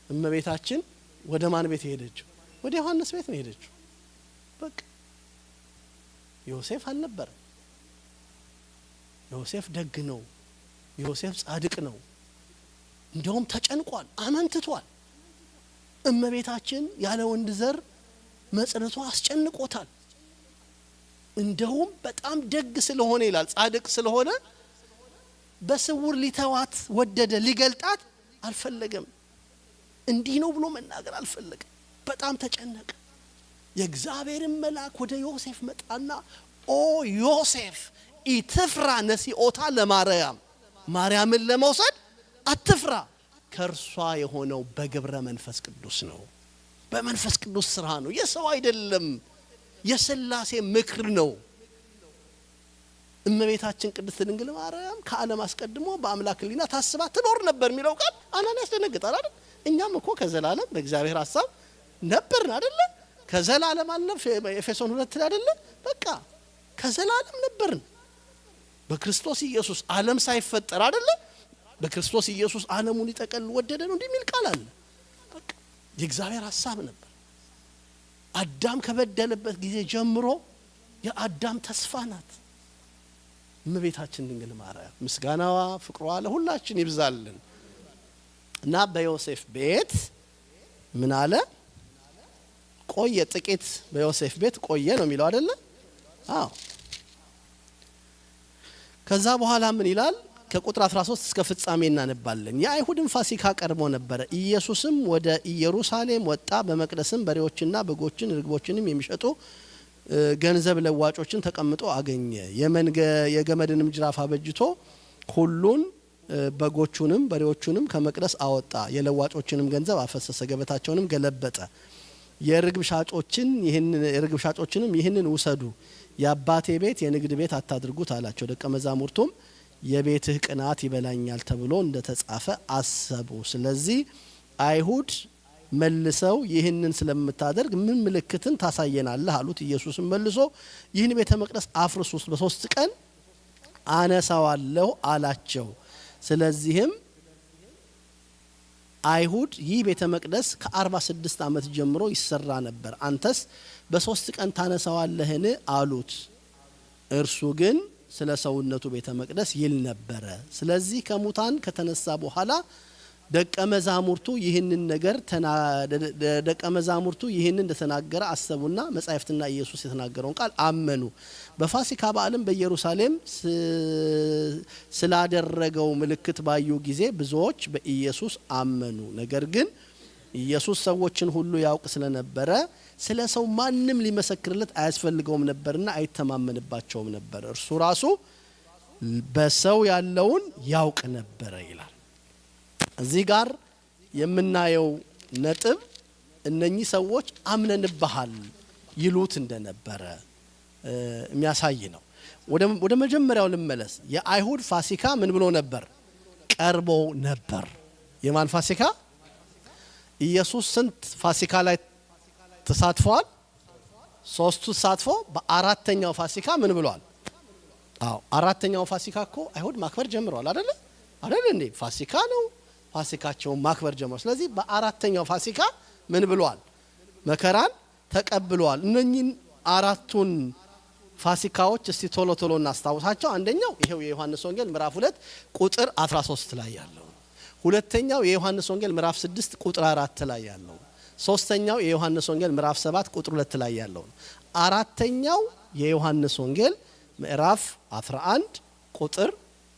S1: እመቤታችን ወደ ማን ቤት ሄደችው? ወደ ዮሐንስ ቤት ነው ሄደችው። በቃ ዮሴፍ አልነበረ። ዮሴፍ ደግ ነው፣ ዮሴፍ ጻድቅ ነው። እንደውም ተጨንቋል፣ አመንትቷል። እመቤታችን ያለ ወንድ ዘር መጽነቷ አስጨንቆታል። እንደውም በጣም ደግ ስለሆነ ይላል፣ ጻድቅ ስለሆነ በስውር ሊተዋት ወደደ፣ ሊገልጣት አልፈለገም። እንዲህ ነው ብሎ መናገር አልፈለገም። በጣም ተጨነቀ። የእግዚአብሔርን መልአክ ወደ ዮሴፍ መጣና ኦ ዮሴፍ ኢትፍራ ነሲኦታ ለማርያም፣ ማርያምን ለመውሰድ አትፍራ፣ ከእርሷ የሆነው በግብረ መንፈስ ቅዱስ ነው። በመንፈስ ቅዱስ ስራ ነው የሰው አይደለም የሥላሴ ምክር ነው እመቤታችን ቅድስት ድንግል ማርያም ከዓለም አስቀድሞ በአምላክ ሕሊና ታስባ ትኖር ነበር የሚለው ቃል አናንያስ ያስደነግጣል አይደል እኛም እኮ ከዘላለም በእግዚአብሔር ሐሳብ ነበርን አይደል ከዘላለም አለፍ ኤፌሶን 2 ላይ አይደል በቃ ከዘላለም ነበርን በክርስቶስ ኢየሱስ ዓለም ሳይፈጠር አይደል በክርስቶስ ኢየሱስ ዓለሙን ይጠቀል ወደደ ነው እንደሚል ቃል አለ በቃ የእግዚአብሔር ሐሳብ ነበር አዳም ከበደለበት ጊዜ ጀምሮ የአዳም ተስፋ ናት እመቤታችን ድንግል ማርያም ምስጋናዋ ፍቅሯ ለሁላችን ይብዛልን እና በዮሴፍ ቤት ምን አለ ቆየ ጥቂት በዮሴፍ ቤት ቆየ ነው የሚለው አይደል አዎ ከዛ በኋላ ምን ይላል ከቁጥር 13 እስከ ፍጻሜ እናነባለን የአይሁድን ፋሲካ ቀርቦ ነበር ኢየሱስም ወደ ኢየሩሳሌም ወጣ በመቅደስም በሬዎችና በጎችን ርግቦችንም የሚሸጡ ገንዘብ ለዋጮችን ተቀምጦ አገኘ የገመድንም ጅራፍ አበጅቶ ሁሉን በጎቹንም በሬዎቹንም ከመቅደስ አወጣ የለዋጮችንም ገንዘብ አፈሰሰ ገበታቸውንም ገለበጠ የርግብ ሻጮችንም ይህንን ውሰዱ የአባቴ ቤት የንግድ ቤት አታድርጉት አላቸው ደቀ መዛሙርቱም የቤትህ ቅናት ይበላኛል ተብሎ እንደተጻፈ አሰቡ ስለዚህ አይሁድ መልሰው ይህንን ስለምታደርግ ምን ምልክትን ታሳየናለህ አሉት ኢየሱስም መልሶ ይህን ቤተ መቅደስ አፍርሱት በሶስት ቀን አነሳዋለሁ አላቸው ስለዚህም አይሁድ ይህ ቤተ መቅደስ ከ46 ዓመት ጀምሮ ይሰራ ነበር አንተስ በሶስት ቀን ታነሳዋለህን አሉት እርሱ ግን ስለ ሰውነቱ ቤተ መቅደስ ይል ነበር ስለዚህ ከሙታን ከተነሳ በኋላ ደቀ መዛሙርቱ ይህንን እንደተናገረ አሰቡና መጻሕፍትና ኢየሱስ የተናገረውን ቃል አመኑ በፋሲካ በዓልም በኢየሩሳሌም ስላደረገው ምልክት ባዩ ጊዜ ብዙዎች በኢየሱስ አመኑ ነገር ግን ኢየሱስ ሰዎችን ሁሉ ያውቅ ስለነበረ ስለ ሰው ማንም ሊመሰክርለት አያስፈልገውም ነበርና አይተማመንባቸውም ነበር እርሱ ራሱ በሰው ያለውን ያውቅ ነበር ይላል እዚህ ጋር የምናየው ነጥብ እነኚህ ሰዎች አምነንብሃል ይሉት እንደነበረ የሚያሳይ ነው ወደ መጀመሪያው ልመለስ የአይሁድ ፋሲካ ምን ብሎ ነበር ቀርቦ ነበር የማን ፋሲካ ኢየሱስ ስንት ፋሲካ ላይ ተሳትፏል ሶስቱ ተሳትፎ በአራተኛው ፋሲካ ምን ብሏል አዎ አራተኛው ፋሲካ እኮ አይሁድ ማክበር ጀምረዋል አይደል እንዴ ፋሲካ ነው ፋሲካቸውን ማክበር ጀምረዋል ስለዚህ በአራተኛው ፋሲካ ምን ብሏል መከራን ተቀብሏል እነኚህን አራቱን ፋሲካዎች እስቲ ቶሎ እናስታውሳቸው አንደኛው ይሄው የዮሐንስ ወንጌል ምዕራፍ 2 ቁጥር 13 ላይ ያለው ሁለተኛው የዮሐንስ ወንጌል ምዕራፍ 6 ቁጥር 4 ላይ ያለው ሶስተኛው የዮሐንስ ወንጌል ምዕራፍ 7 ቁጥር 2 ላይ ያለው አራተኛው የዮሐንስ ወንጌል ምዕራፍ 11 ቁጥር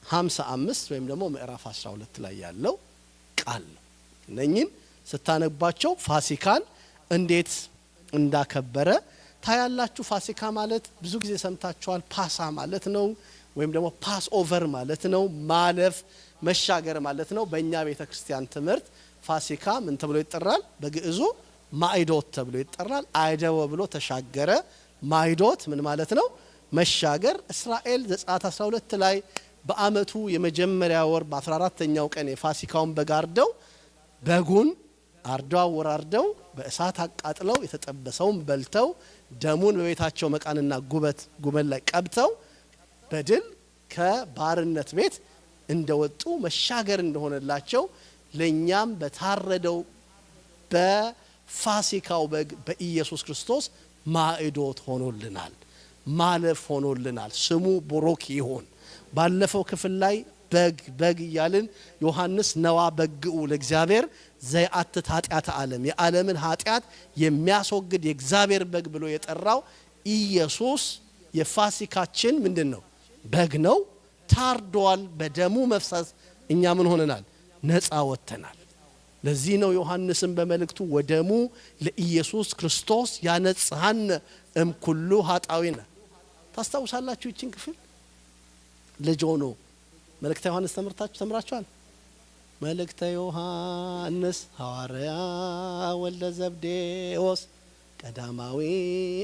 S1: 55 ወይም ደግሞ ምዕራፍ 12 ላይ ያለው ቃል እነኚህን ስታነባቸው ፋሲካን እንዴት እንዳከበረ ታያላችሁ ፋሲካ ማለት ብዙ ጊዜ ሰምታችኋል ፓሳ ማለት ነው ወይም ደግሞ ፓስ ኦቨር ማለት ነው ማለፍ መሻገር ማለት ነው በእኛ ቤተክርስቲያን ትምህርት ፋሲካ ምን ተብሎ ይጠራል በግዕዙ ማይዶት ተብሎ ይጠራል አይደወ ብሎ ተሻገረ ማይዶት ምን ማለት ነው መሻገር እስራኤል ዘጸአት 12 ላይ በአመቱ የመጀመሪያ ወር በ14ኛው ቀን የፋሲካውን በጋርደው በጉን አርዳው ወራርደው በእሳት አቃጥለው የተጠበሰውን በልተው ደሙን በቤታቸው መቃንና ጉበት ላይ ቀብተው በድል ከባርነት ቤት እንደወጡ መሻገር እንደሆነላቸው ለኛም በታረደው በፋሲካው በኢየሱስ ክርስቶስ ማዕዶት ሆኖልናል ማለፍ ሆኖልናል ስሙ ብሩክ ይሁን ባለፈው ክፍል ላይ በግ እያልን ዮሐንስ ነዋ በግኡ ለእግዚአብሔር ዘያአትት ኃጢአት ዓለም የዓለምን ኃጢአት የሚያስወግድ የእግዚአብሔር በግ ብሎ የጠራው ኢየሱስ የፋሲካችን ምንድነው በግ ነው ታርዷል በደሙ መፍሰስ እኛ ምን ሆነናል ነፃ ወጥተናል ለዚህ ነው ዮሐንስን በመልእክቱ ወደሙ ለኢየሱስ ክርስቶስ ያነጽሐን እምኩሉ ኃጣዊነ ታስታውሳላችሁ ይችን ክፍል ልጅ ሆኖ መልእክተ ዮሐንስ ተምራችኋል መልእክተ ዮሐንስ ሐዋርያ ወልደ ዘብዴዎስ ቀዳማዊ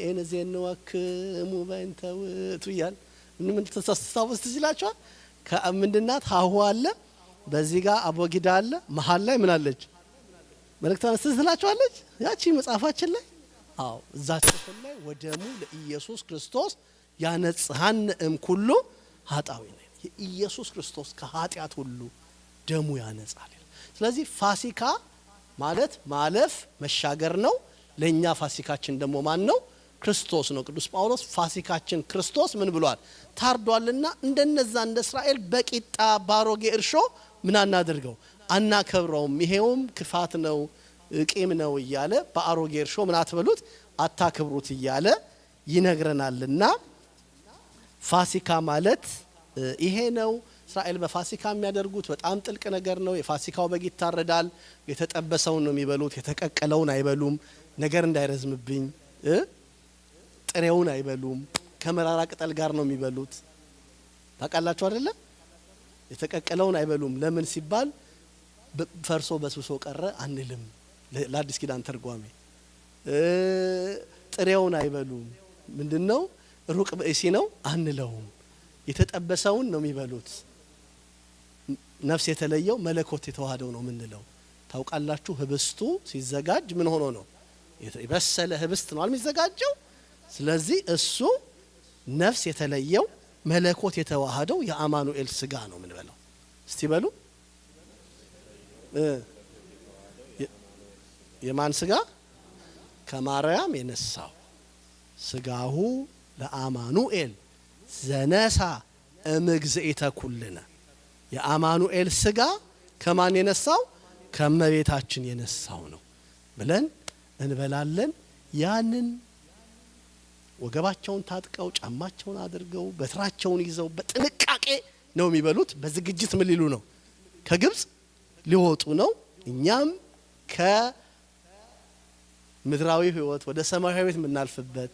S1: እንዘንወክሙ በእንተ ውእቱ ይላል። ምን ተሳስተው ትችላችኋል? ከምንድናት ሀሁ አለ፣ በዚህ ጋር አቦጊዳ አለ፣ መሃል ላይ ምን አለች? መልእክተ ዮሐንስ ትላችኋለች ያቺ መጽሐፋችን ላይ። አዎ እዛ ክፍል ላይ ወደሙ ለኢየሱስ ክርስቶስ ያነጽሐን ኩሉ ኃጣዊ ነው። የኢየሱስ ክርስቶስ ከኃጢአት ሁሉ ደሙ ያነጻል። ስለዚህ ፋሲካ ማለት ማለፍ መሻገር ነው። ለኛ ፋሲካችን ደግሞ ማን ነው? ክርስቶስ ነው። ቅዱስ ጳውሎስ ፋሲካችን ክርስቶስ ምን ብሏል? ታርዷልና እንደነዛ እንደ እስራኤል በቂጣ ባሮጌ እርሾ ምን አናድርገው አናከብረውም፣ ይሄውም ክፋት ነው ቂም ነው እያለ በአሮጌ እርሾ ምን አትበሉት አታክብሩት እያለ ይነግረናልና ፋሲካ ማለት ይሄ ነው። እስራኤል በፋሲካ የሚያደርጉት በጣም ጥልቅ ነገር ነው። የፋሲካው በግ ይታረዳል። የተጠበሰውን ነው የሚበሉት፣ የተቀቀለውን አይበሉም። ነገር እንዳይረዝምብኝ ጥሬውን አይበሉም። ከመራራ ቅጠል ጋር ነው የሚበሉት። ታውቃላችሁ አይደለ? የተቀቀለውን አይበሉም። ለምን ሲባል ፈርሶ በስብሶ ቀረ አንልም። ለአዲስ ኪዳን ተርጓሚ ጥሬውን አይበሉም። ምንድነው ሩቅ ብእሲ ነው አንለውም። የተጠበሰውን ነው የሚበሉት። ነፍስ የተለየው መለኮት የተዋሃደው ነው ምንለው። ታውቃላችሁ ህብስቱ ሲዘጋጅ ምን ሆኖ ነው? የበሰለ ህብስት ነው የሚዘጋጀው። ስለዚህ እሱ ነፍስ የተለየው መለኮት የተዋሃደው የአማኑኤል ስጋ ነው ምን በለው። እስቲ በሉ የማን ስጋ? ከማርያም የነሳው ስጋሁ ለአማኑኤል ዘነሳ እምግዝእተ ኩልነ። የአማኑኤል ስጋ ከማን የነሳው? ከመቤታችን የነሳው ነው ብለን እንበላለን። ያንን ወገባቸውን ታጥቀው ጫማቸውን አድርገው በትራቸውን ይዘው በጥንቃቄ ነው የሚበሉት። በዝግጅት ምን ሊሉ ነው? ከግብጽ ሊወጡ ነው። እኛም ከምድራዊ ህይወት ወደ ሰማያዊ ህይወት የምናልፍበት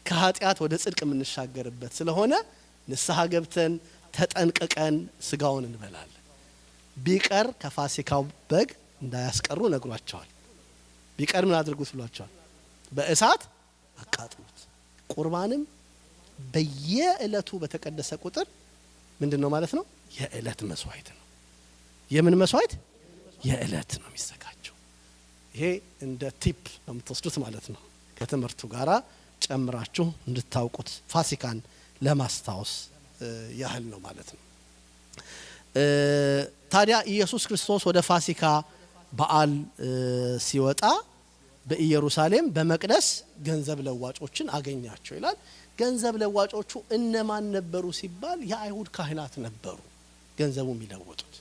S1: ከኃጢአት ወደ ጽድቅ የምንሻገርበት ስለሆነ ንስሐ ገብተን ተጠንቅቀን ስጋውን እንበላለን። ቢቀር ከፋሲካው በግ እንዳያስቀሩ ነግሯቸዋል። ቢቀር ምን አድርጉት ብሏቸዋል? በእሳት አቃጥሉት። ቁርባንም በየእለቱ በተቀደሰ ቁጥር ምንድነው ማለት ነው? የእለት መስዋዕት ነው። የምን መስዋዕት? የእለት ነው የሚዘጋጀው። ይሄ እንደ ቲፕ ነው የምትወስዱት ማለት ነው። ከትምህርቱ ጋራ ጨምራችሁ እንድታውቁት ፋሲካን ለማስታወስ ያህል ነው ማለት ነው። ታዲያ ኢየሱስ ክርስቶስ ወደ ፋሲካ በዓል ሲወጣ በኢየሩሳሌም በመቅደስ ገንዘብ ለዋጮችን አገኛቸው ይላል። ገንዘብ ለዋጮቹ እነማን ነበሩ ሲባል የአይሁድ ካህናት ነበሩ ገንዘቡ የሚለውጡት።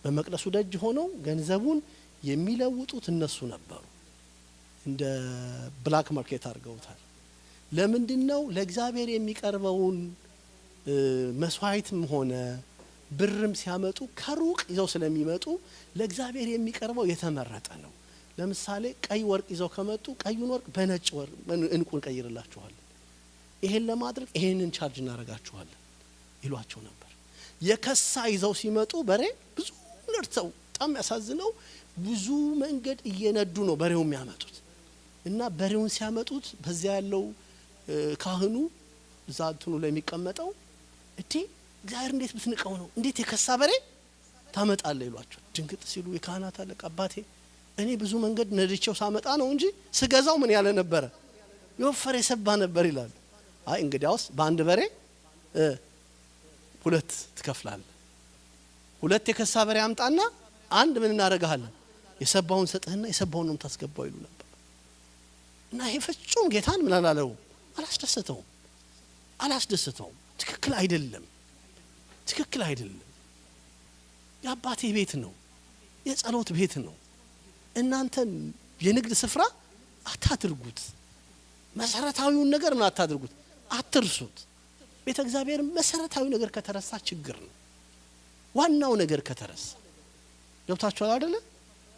S1: በመቅደሱ ደጅ ሆነው ገንዘቡን የሚለውጡት እነሱ ነበሩ። እንደ ብላክ ማርኬት አድርገውታል። ለምንድነው? ለእግዚአብሔር የሚቀርበውን መስዋዕትም ሆነ ብርም ሲያመጡ ከሩቅ ይዘው ስለሚመጡ ለእግዚአብሔር የሚቀርበው የተመረጠ ነው። ለምሳሌ ቀይ ወርቅ ይዘው ከመጡ ቀዩን ወርቅ በነጭ ወርቅ እንቁን ቀይርላችኋል፣ ይሄን ለማድረግ ይሄንን ቻርጅ እናረጋችኋለን ይሏቸው ነበር። የከሳ ይዘው ሲመጡ በሬ ብዙ ነርተው በጣም ያሳዝነው ብዙ መንገድ እየነዱ ነው በሬው የሚያመጡት እና በሬውን ሲያመጡት በዚያ ያለው ካህኑ እዛ እንትኑ ላይ የሚቀመጠው እቴ እግዚአብሔር እንዴት ብትንቀው ነው እንዴት የከሳ በሬ ታመጣለህ ይሏቸው። ድንግጥ ሲሉ የካህናት አለቃ አባቴ እኔ ብዙ መንገድ ነድቼው ሳመጣ ነው እንጂ ስገዛው ምን ያለ ነበረ? የወፈረ የሰባ ነበር ይላል። አይ እንግዲያውስ በአንድ በሬ ሁለት ትከፍላለህ። ሁለት የከሳ በሬ አምጣና አንድ ምን እናደርጋለን? የሰባውን ሰጥህና የሰባውን ነው ታስገባው ይሉ ነበር። እና ይሄ ፍጹም ጌታን ምን አላለው? አላስደሰተውም። ትክክል አይደለም። የአባቴ ቤት ነው፣ የጸሎት ቤት ነው። እናንተ የንግድ ስፍራ አታድርጉት። መሰረታዊውን ነገር ነው አታድርጉት፣ አትርሱት። ቤተ እግዚአብሔር መሰረታዊ ነገር ከተረሳ ችግር ነው። ዋናው ነገር ከተረሳ ገብታችኋል አይደለ?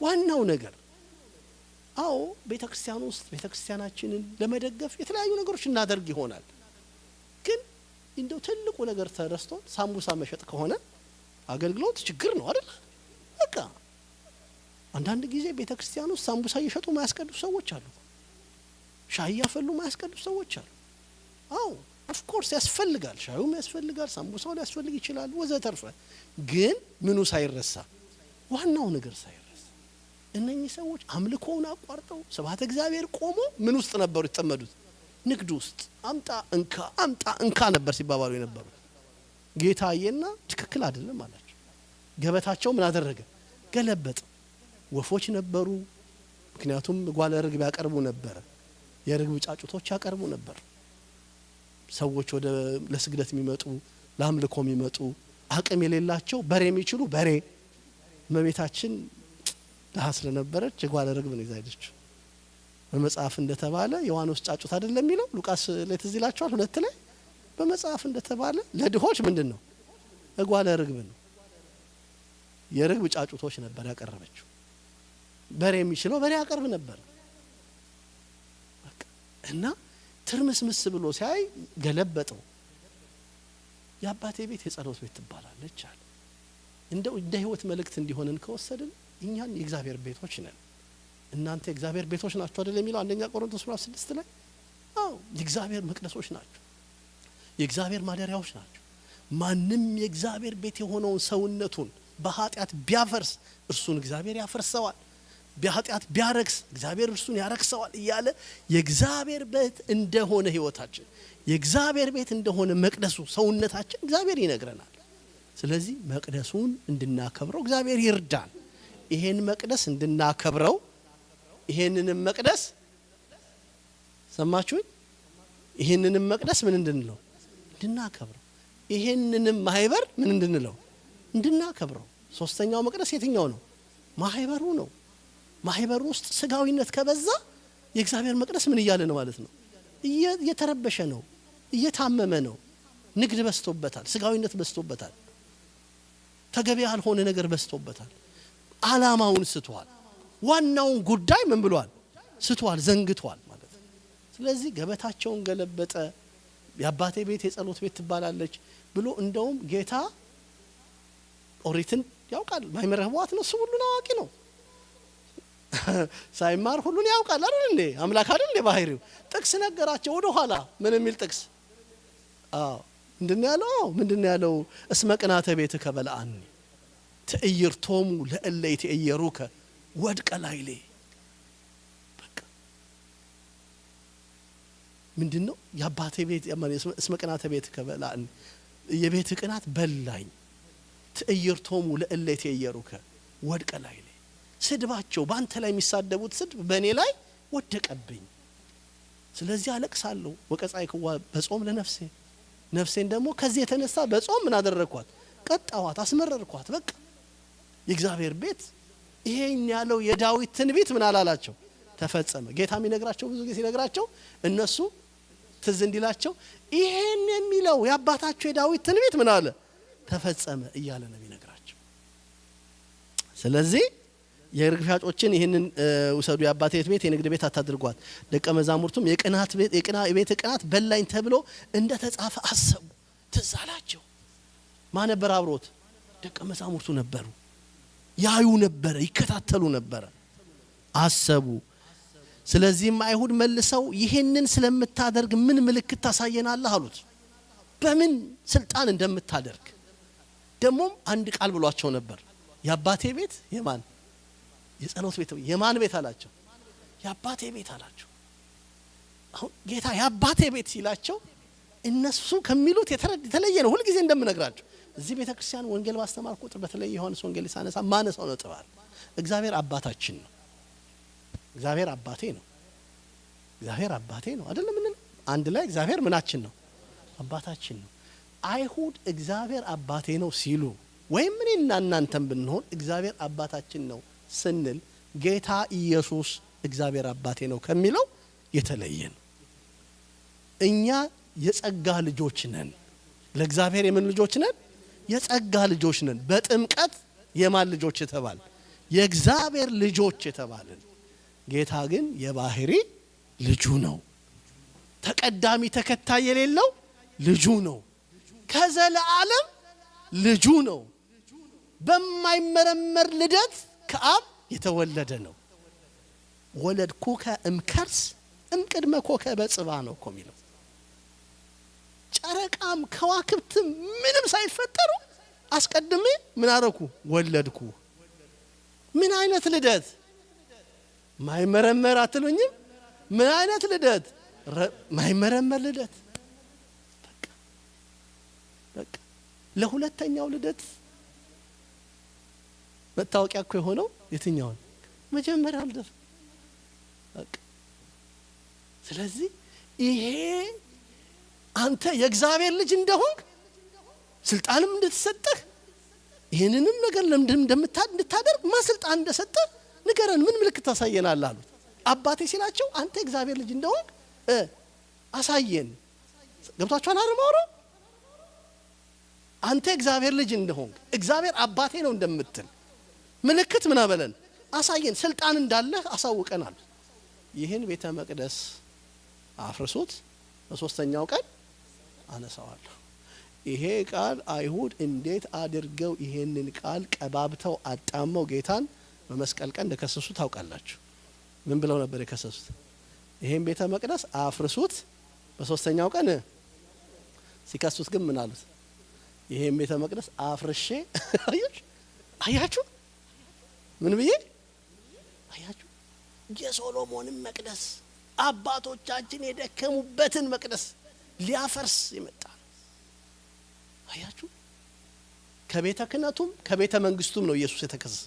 S1: ዋናው ነገር አዎ ቤተክርስቲያን ውስጥ ቤተክርስቲያናችንን ለመደገፍ የተለያዩ ነገሮች እናደርግ ይሆናል። ግን እንደው ትልቁ ነገር ተረስቶ ሳምቡሳ መሸጥ ከሆነ አገልግሎት ችግር ነው አይደል? በቃ አንዳንድ ጊዜ ቤተክርስቲያን ውስጥ ሳምቡሳ እየሸጡ ማያስቀድሱ ሰዎች አሉ። ሻይ ያፈሉ ማያስቀድሱ ሰዎች አሉ። አዎ ኦፍ ኮርስ ያስፈልጋል፣ ሻዩም ያስፈልጋል፣ ሳምቡሳው ሊያስፈልግ ይችላል ወዘተርፈ። ግን ምኑ ሳይረሳ፣ ዋናው ነገር ሳይረሳ እነኚህ ሰዎች አምልኮውን አቋርጠው ስብሐተ እግዚአብሔር ቆሞ ምን ውስጥ ነበሩ የተጠመዱት? ንግድ ውስጥ። አምጣ እንካ ነበር ሲባባሉ የነበሩት። ጌታ አየና ትክክል አይደለም አላቸው። ገበታቸው ምን አደረገ? ገለበጠ። ወፎች ነበሩ፣ ምክንያቱም ጓለ ርግብ ያቀርቡ ነበር፣ የርግብ ጫጩቶች ያቀርቡ ነበር። ሰዎች ወደ ለስግደት የሚመጡ ለአምልኮ የሚመጡ አቅም የሌላቸው በሬ የሚችሉ በሬ እመቤታችን ደሃ ስለነበረች የጓለ ርግብ ነው ይዛይደች። በመጽሐፍ እንደተባለ ዮሐንስ ጫጩት አይደለም የሚለው ሉቃስ ላይ ትዝ ይላችኋል 2 ላይ በመጽሐፍ እንደተባለ ለድሆች ምንድነው? ጓለ ርግብ ነው። የርግብ ጫጩቶች ነበር ያቀረበችው። በሬ የሚችለው በሬ ያቀርብ ነበር። እና ትርምስምስ ብሎ ሲያይ ገለበጠው። የአባቴ ቤት የጸሎት ቤት ትባላለች አለ። እንደው እንደ ህይወት መልእክት እንዲሆነን ከወሰድን እኛን የእግዚአብሔር ቤቶች ነን። እናንተ የእግዚአብሔር ቤቶች ናችሁ አይደል የሚለው አንደኛ ቆሮንቶስ 6 ላይ። አዎ የእግዚአብሔር መቅደሶች ናችሁ፣ የእግዚአብሔር ማደሪያዎች ናችሁ። ማንም የእግዚአብሔር ቤት የሆነውን ሰውነቱን በኃጢአት ቢያፈርስ እርሱን እግዚአብሔር ያፈርሰዋል፣ በኃጢአት ቢያረክስ እግዚአብሔር እርሱን ያረክሰዋል እያለ የእግዚአብሔር ቤት እንደሆነ ህይወታችን የእግዚአብሔር ቤት እንደሆነ መቅደሱ ሰውነታችን እግዚአብሔር ይነግረናል። ስለዚህ መቅደሱን እንድናከብረው እግዚአብሔር ይርዳን። ይሄን መቅደስ እንድናከብረው ይሄንንም መቅደስ ሰማችሁኝ? ይሄንንም መቅደስ ምን እንድንለው? እንድናከብረው። ይሄንንም ማህበር ምን እንድንለው? እንድናከብረው። ሶስተኛው መቅደስ የትኛው ነው? ማህበሩ ነው። ማህበሩ ውስጥ ስጋዊነት ከበዛ የእግዚአብሔር መቅደስ ምን እያለ ነው ማለት ነው? እየተረበሸ ነው፣ እየታመመ ነው። ንግድ በስቶበታል፣ ስጋዊነት በስቶበታል፣ ተገቢ ያልሆነ ነገር በስቶበታል። አላማውን ስቷል። ዋናውን ጉዳይ ምን ብሏል? ስቷል፣ ዘንግቷል ማለት ነው። ስለዚህ ገበታቸውን ገለበጠ። የአባቴ ቤት የጸሎት ቤት ትባላለች ብሎ እንደውም ጌታ ኦሪትን ያውቃል። ማይመረህዋት ነው፣ እሱ ሁሉን አዋቂ ነው። ሳይማር ሁሉን ያውቃል አይደል እንዴ? አምላክ አይደል እንዴ ባህሪው? ጥቅስ ነገራቸው ወደ ኋላ ምን የሚል ጥቅስ? ምንድነው ያለው? እስመ ቅናተ ቤትከ በልዐኒ ትዕይርቶሙ ለእለ ይትዕየሩከ ወድቀ ላይሌ። በቃ ምንድነው የአባቴ ቤት እስመ ቅናተ ቤትከ በልዐኒ የቤት ቅናት በላኝ። ትዕይርቶሙ ለእለ ይትዕየሩከ ወድቀ ላይሌ። ስድባቸው ባንተ ላይ የሚሳደቡት ስድብ በእኔ ላይ ወደቀብኝ። ስለዚህ አለቅሳለሁ። ወቀጻይክዋ በጾም ለነፍሴ ነፍሴን ደግሞ ከዚህ የተነሳ በጾም ምን አደረኳት? ቀጣዋት፣ አስመረርኳት። በቃ የእግዚአብሔር ቤት ይሄን ያለው የዳዊት ትንቢት ምን አላላቸው? ተፈጸመ። ጌታ የሚነግራቸው ብዙ ጊዜ ሲነግራቸው እነሱ ትዝ እንዲላቸው ይሄን የሚለው የአባታቸው የዳዊት ትንቢት ምን አለ? ተፈጸመ እያለ ነው የሚነግራቸው። ስለዚህ የርግብ ሻጮችን ይሄንን ውሰዱ፣ የአባቴ ቤት የንግድ ቤት አታድርጓት፣ ደቀ መዛሙርቱም የቤት ቅናት በላኝ ተብሎ እንደ ተጻፈ አሰቡ። ትዝ አላቸው። ማን ነበር አብሮት? ደቀ መዛሙርቱ ነበሩ። ያዩ ነበረ፣ ይከታተሉ ነበረ፣ አሰቡ። ስለዚህም አይሁድ መልሰው ይሄንን ስለምታደርግ ምን ምልክት ታሳየናለህ አሉት። በምን ስልጣን እንደምታደርግ። ደሞም አንድ ቃል ብሏቸው ነበር። የአባቴ ቤት የማን? የጸሎት ቤት። የማን ቤት አላቸው? የአባቴ ቤት አላቸው። አሁን ጌታ የአባቴ ቤት ሲላቸው እነሱ ከሚሉት የተለየ ነው። ሁሉ ጊዜ እንደምነግራቸው እዚህ ቤተክርስቲያን ወንጌል ባስተማር ቁጥር በተለይ ዮሐንስ ወንጌል ሳነሳ ማነሳው ነው ጥባል። እግዚአብሔር አባታችን ነው። እግዚአብሔር አባቴ ነው። እግዚአብሔር አባቴ ነው አይደለም? ምን አንድ ላይ እግዚአብሔር ምናችን ነው? አባታችን ነው። አይሁድ እግዚአብሔር አባቴ ነው ሲሉ ወይም እኔና እናንተም ብንሆን እግዚአብሔር አባታችን ነው ስንል ጌታ ኢየሱስ እግዚአብሔር አባቴ ነው ከሚለው የተለየ ነው። እኛ የጸጋ ልጆች ነን። ለእግዚአብሔር የምን ልጆች ነን? የጸጋ ልጆች ነን። በጥምቀት የማን ልጆች ተባል? የእግዚአብሔር ልጆች ተባልን። ጌታ ግን የባህሪ ልጁ ነው። ተቀዳሚ ተከታይ የሌለው ልጁ ነው። ከዘላለም ልጁ ነው። በማይመረመር ልደት ከአብ የተወለደ ነው። ወለድኩከ እምከርስ እምቅድመ ኮከበ ጽባ ነው እኮ የሚለው። ጨረቃም ከዋክብትም ምንም ሳይፈጠሩ አስቀድሜ ምን አረኩ? ወለድኩ። ምን አይነት ልደት? ማይመረመር አትሉኝም? ምን አይነት ልደት? ማይመረመር ልደት። በቃ ለሁለተኛው ልደት መታወቂያ እኮ የሆነው የትኛው? መጀመሪያው ልደት። በቃ ስለዚህ ይሄ አንተ የእግዚአብሔር ልጅ እንደሆንክ ስልጣንም እንደተሰጠህ ይሄንንም ነገር እንድታደርግ ማን ስልጣን እንደሰጠህ ንገረን፣ ምን ምልክት ታሳየናለህ አሉት። አባቴ ሲላቸው አንተ የእግዚአብሔር ልጅ እንደሆንክ አሳየን። ገብቷችኋል አይደል? አንተ የእግዚአብሔር ልጅ እንደሆንክ እግዚአብሔር አባቴ ነው እንደምትል ምልክት ምን አበለን? አሳየን፣ ስልጣን እንዳለህ አሳውቀናል። ይህን ቤተ መቅደስ አፍርሱት፣ በሶስተኛው ቀን አነሳዋለሁ። ይሄ ቃል አይሁድ እንዴት አድርገው ይሄንን ቃል ቀባብተው አጣመው ጌታን በመስቀል ቀን እንደከሰሱ ታውቃላችሁ። ምን ብለው ነበር የከሰሱት? ይሄን ቤተ መቅደስ አፍርሱት በሶስተኛው ቀን። ሲከሱት ግን ምን አሉት? ይሄን ቤተ መቅደስ አፍርሼ አያችሁ፣ ምን ብዬ አያችሁ፣ የሶሎሞንን መቅደስ አባቶቻችን የደከሙበትን መቅደስ ሊያፈርስ ይመጣ። አያችሁ፣ ከቤተ ክህነቱም ከቤተ መንግስቱም ነው ኢየሱስ የተከሰሰ።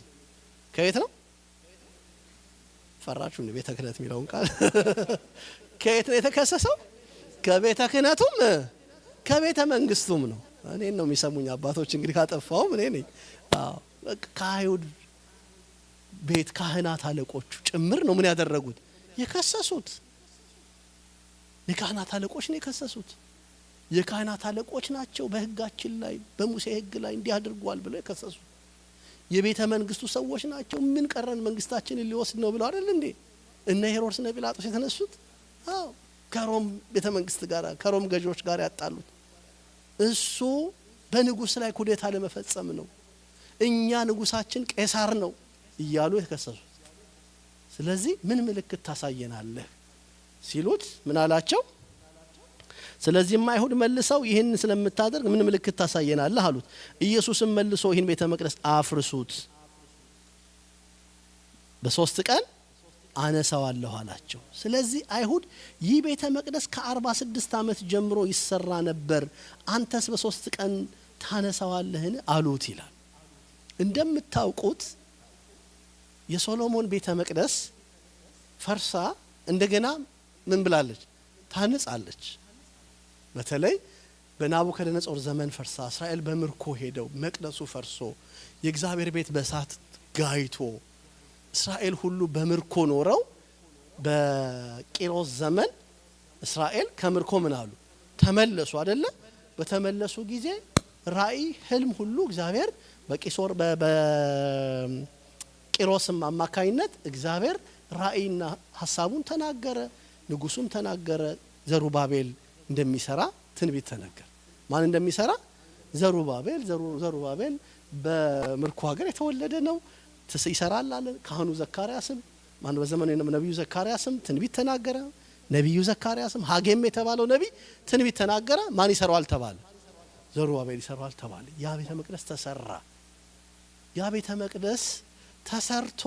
S1: ከቤት ነው ፈራችሁ ነው ቤተ ክህነት የሚለውን ቃል ከየት ነው የተከሰሰው? ከቤተ ክህነቱም ከቤተ መንግስቱም ነው። እኔን ነው የሚሰሙኝ አባቶች፣ እንግዲህ ካጠፋውም እኔ ነኝ። ከአይሁድ ቤት ካህናት አለቆቹ ጭምር ነው ምን ያደረጉት? የከሰሱት። የካህናት አለቆች ነው የከሰሱት። የካህናት አለቆች ናቸው በህጋችን ላይ በሙሴ ህግ ላይ እንዲህ አድርጓል ብለው የከሰሱት። የቤተ መንግስቱ ሰዎች ናቸው። ምን ቀረን መንግስታችንን ሊወስድ ነው ብለው አይደል እንዴ እነ ሄሮድስና ጲላጦስ የተነሱት? አዎ፣ ከሮም ቤተ መንግስት ጋር ከሮም ገዢዎች ጋር ያጣሉት እሱ በንጉስ ላይ ኩዴታ ለመፈጸም ነው። እኛ ንጉሳችን ቄሳር ነው እያሉ የተከሰሱት። ስለዚህ ምን ምልክት ታሳየናለህ ሲሉት ምን አላቸው? ስለዚህም አይሁድ መልሰው ይህን ስለምታደርግ ምን ምልክት ታሳየናለህ አሉት። ኢየሱስም መልሶ ይህን ቤተ መቅደስ አፍርሱት፣ በሶስት ቀን አነሳዋለሁ አላቸው። ስለዚህ አይሁድ ይህ ቤተ መቅደስ ከ46 ዓመት ጀምሮ ይሰራ ነበር፣ አንተስ በሶስት ቀን ታነሳዋለህን አሉት ይላል። እንደምታውቁት የሶሎሞን ቤተ መቅደስ ፈርሳ እንደገና ምን ብላለች? ታንጻለች። በተለይ በናቡከደነጾር ዘመን ፈርሳ እስራኤል በምርኮ ሄደው መቅደሱ ፈርሶ የእግዚአብሔር ቤት በእሳት ጋይቶ እስራኤል ሁሉ በምርኮ ኖረው በቂሮስ ዘመን እስራኤል ከምርኮ ምን አሉ? ተመለሱ አይደለ? በተመለሱ ጊዜ ራእይ ህልም ሁሉ እግዚአብሔር በቂሮስም አማካይነት እግዚአብሔር ራእይና ሐሳቡን ተናገረ። ንጉሱም ተናገረ። ዘሩባቤል እንደሚሰራ ትንቢት ተነገረ። ማን እንደሚሰራ? ዘሩባቤል በምርኮ ሀገር የተወለደ ነው፣ ይሰራል አለ። ካህኑ ዘካርያስም ማን በዘመኑ ነብዩ ዘካርያስም ትንቢት ተናገረ። ነብዩ ዘካርያስም ሐጌም የተባለው ነብይ ትንቢት ተናገረ። ማን ይሰራዋል ተባለ? ዘሩባቤል ይሰራዋል ተባለ። ያ ቤተ መቅደስ ተሰራ። ያ ቤተ መቅደስ ተሰርቶ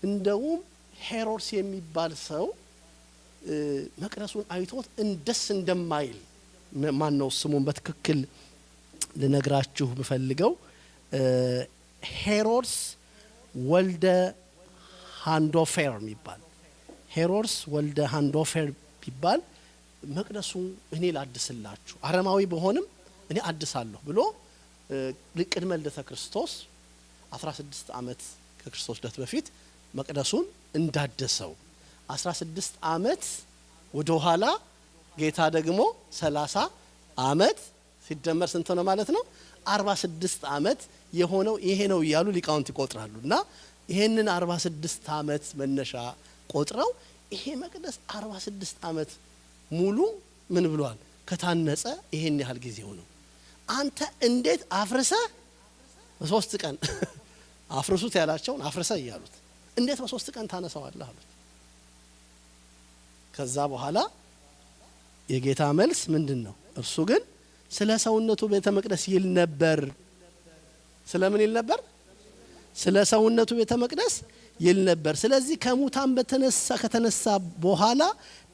S1: እንደውም ሄሮድስ የሚባል ሰው መቅደሱን አይቶት እንደስ እንደማይል ማን ነው ስሙን በትክክል ልነግራችሁ ብፈልገው ሄሮድስ ወልደ ሃንዶፌር የሚባል ሄሮድስ ወልደ ሃንዶፌር ቢባል መቅደሱ እኔ ላድስላችሁ አረማዊ በሆንም እኔ አድሳለሁ ብሎ ለቅድመ ልደተ ክርስቶስ 16 ዓመት ከክርስቶስ ልደት በፊት መቅደሱን እንዳደሰው 16 ዓመት ወደ ኋላ ጌታ ደግሞ 30 ዓመት ሲደመር ስንት ነው ማለት ነው? 46 ዓመት የሆነው ይሄ ነው እያሉ ሊቃውንት ይቆጥራሉ። እና ይሄንን 46 ዓመት መነሻ ቆጥረው ይሄ መቅደስ 46 ዓመት ሙሉ ምን ብሏል? ከታነጸ ይሄን ያህል ጊዜ ሆነው አንተ እንዴት አፍርሰህ በሶስት ቀን አፍርሱት ያላቸውን አፍርሰ እያሉት እንዴት በሶስት ቀን ታነሳዋለህ አሉት። ከዛ በኋላ የጌታ መልስ ምንድነው? እርሱ ግን ስለ ሰውነቱ ቤተ መቅደስ ይል ነበር። ስለምን ይል ነበር? ስለ ሰውነቱ ቤተ መቅደስ ይል ነበር። ስለዚህ ከሙታን ከተነሳ በኋላ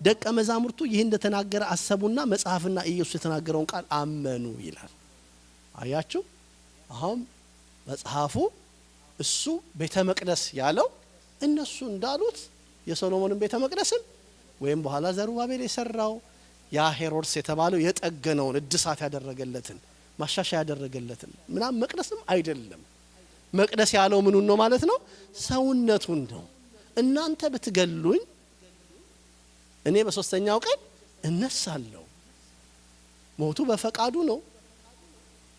S1: ደቀ መዛሙርቱ ይህ እንደተናገረ አሰቡና መጽሐፍና ኢየሱስ የተናገረውን ቃል አመኑ ይላል። አያችሁ አሁን መጽሐፉ እሱ ቤተ መቅደስ ያለው እነሱ እንዳሉት የሶሎሞንን ቤተ መቅደስን ወይም በኋላ ዘሩባቤል የሰራው ያ ሄሮድስ የተባለው የጠገነውን እድሳት ያደረገለትን ማሻሻያ ያደረገለትን ምናም መቅደስም አይደለም። መቅደስ ያለው ምኑን ነው ማለት ነው? ሰውነቱን ነው። እናንተ ብትገሉኝ እኔ በሶስተኛው ቀን እነሳለሁ። ሞቱ በፈቃዱ ነው።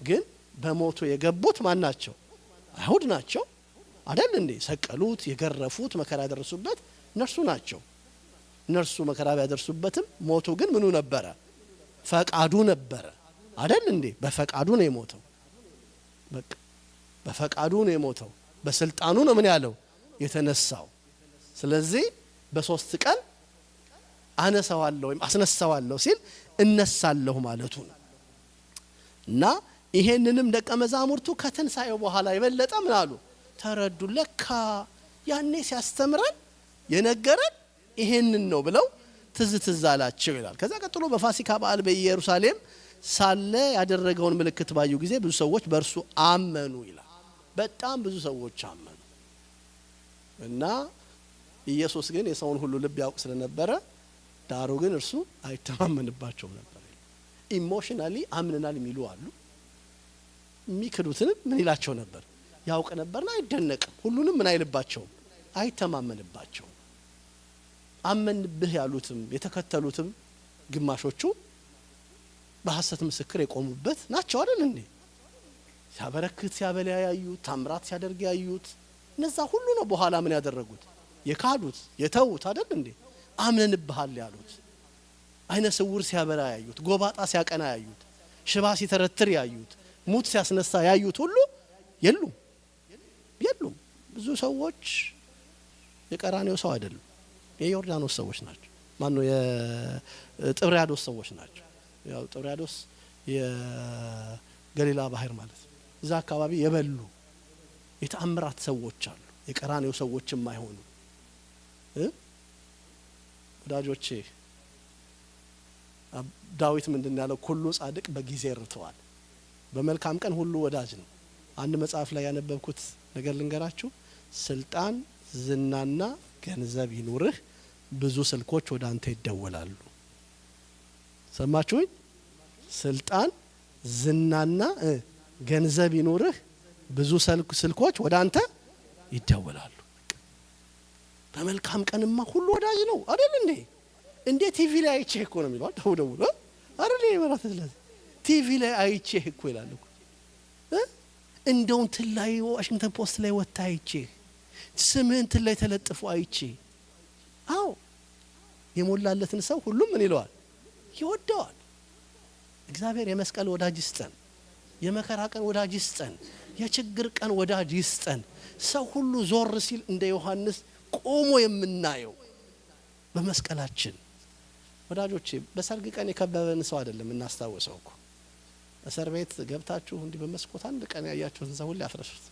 S1: ግን በሞቱ የገቡት ማን ናቸው? አይሁድ ናቸው አይደል እንዴ? ሰቀሉት፣ የገረፉት፣ መከራ ያደረሱበት እነርሱ ናቸው። እነርሱ መከራ ያደረሱበትም ሞቱ ግን ምኑ ነበረ? ፈቃዱ ነበረ አይደል እንዴ? በፈቃዱ ነው የሞተው። በቃ በፈቃዱ ነው የሞተው። በስልጣኑ ነው ምን ያለው? የተነሳው። ስለዚህ በሶስት ቀን አነሳዋለሁ ወይም አስነሳዋለሁ ሲል እነሳለሁ ማለቱ ነው። እና ይሄንንም ደቀ መዛሙርቱ ከትንሳኤው በኋላ የበለጠ ምን አሉ? ተረዱ። ለካ ያኔ ሲያስተምረን የነገረን ይሄንን ነው ብለው ትዝ አላቸው ይላል። ከዛ ቀጥሎ በፋሲካ በዓል በኢየሩሳሌም ሳለ ያደረገውን ምልክት ባዩ ጊዜ ብዙ ሰዎች በእርሱ አመኑ ይላል። በጣም ብዙ ሰዎች አመኑ። እና ኢየሱስ ግን የሰውን ሁሉ ልብ ያውቅ ስለነበረ ዳሩ ግን እርሱ አይተማመንባቸውም ነበር። ኢሞሽናሊ አምነናል የሚሉ አሉ። የሚክዱትንም ምን ይላቸው ነበር? ያውቅ ነበርና አይደነቅም። ሁሉንም ምን አይልባቸውም? አይተማመንባቸውም። አመንብህ ያሉትም የተከተሉትም ግማሾቹ በሐሰት ምስክር የቆሙበት ናቸው አይደል እንዴ? ሲያበረክት ሲያበላ ያዩት፣ ታምራት ሲያደርግ ያዩት እነዛ ሁሉ ነው በኋላ ምን ያደረጉት? የካዱት የተውት አይደል እንዴ? አምነንብሃል ያሉት፣ አይነ ስውር ሲያበራ ያዩት፣ ጎባጣ ሲያቀና ያዩት፣ ሽባ ሲተረትር ያዩት፣ ሙት ሲያስነሳ ያዩት ሁሉ የሉም። ብዙ ሰዎች የቀራኔው ሰው አይደሉም፣ የዮርዳኖስ ሰዎች ናቸው። ማን ነው? የጥብርያዶስ ሰዎች ናቸው። ያው ጥብርያዶስ የገሊላ ባህር ማለት ነው። እዛ አካባቢ የበሉ የተአምራት ሰዎች አሉ፣ የቀራኔው ሰዎችም አይሆኑ። ወዳጆቼ ዳዊት ምንድን ያለው? ኩሉ ጻድቅ በጊዜ ርተዋል። በመልካም ቀን ሁሉ ወዳጅ ነው። አንድ መጽሐፍ ላይ ያነበብኩት ነገር ልንገራችሁ። ስልጣን፣ ዝናና ገንዘብ ይኑርህ፣ ብዙ ስልኮች ወደ አንተ ይደወላሉ። ሰማችሁኝ? ስልጣን፣ ዝናና ገንዘብ ይኑርህ፣ ብዙ ስልኮች ወደ አንተ ይደወላሉ። በመልካም ቀንማ ሁሉ ወዳጅ ነው አይደል እንዴ? እንዴ ቲቪ ላይ አይቼ እኮ ነው የሚለው። ደውሎ አይደል ይመራት ስለዚህ ቲቪ ላይ አይቼ እኮ ይላል እኮ እንደው እንትን ላይ ዋሽንግተን ፖስት ላይ ወጣ አይቼ ስምህን እንትን ላይ ተለጥፎ አይቼ። አዎ የሞላለትን ሰው ሁሉም ምን ይለዋል? ይወደዋል። እግዚአብሔር የመስቀል ወዳጅ ይስጠን፣ የመከራ ቀን ወዳጅ ይስጠን፣ የችግር ቀን ወዳጅ ይስጠን። ሰው ሁሉ ዞር ሲል እንደ ዮሐንስ ቆሞ የምናየው በመስቀላችን። ወዳጆቼ በሰርግ ቀን የከበበን ሰው አይደለም እናስታውሰው እኮ። እስር ቤት ገብታችሁ እንዲህ በመስኮት አንድ ቀን ያያችሁትን ሰው ሁሉ ያፍረሱት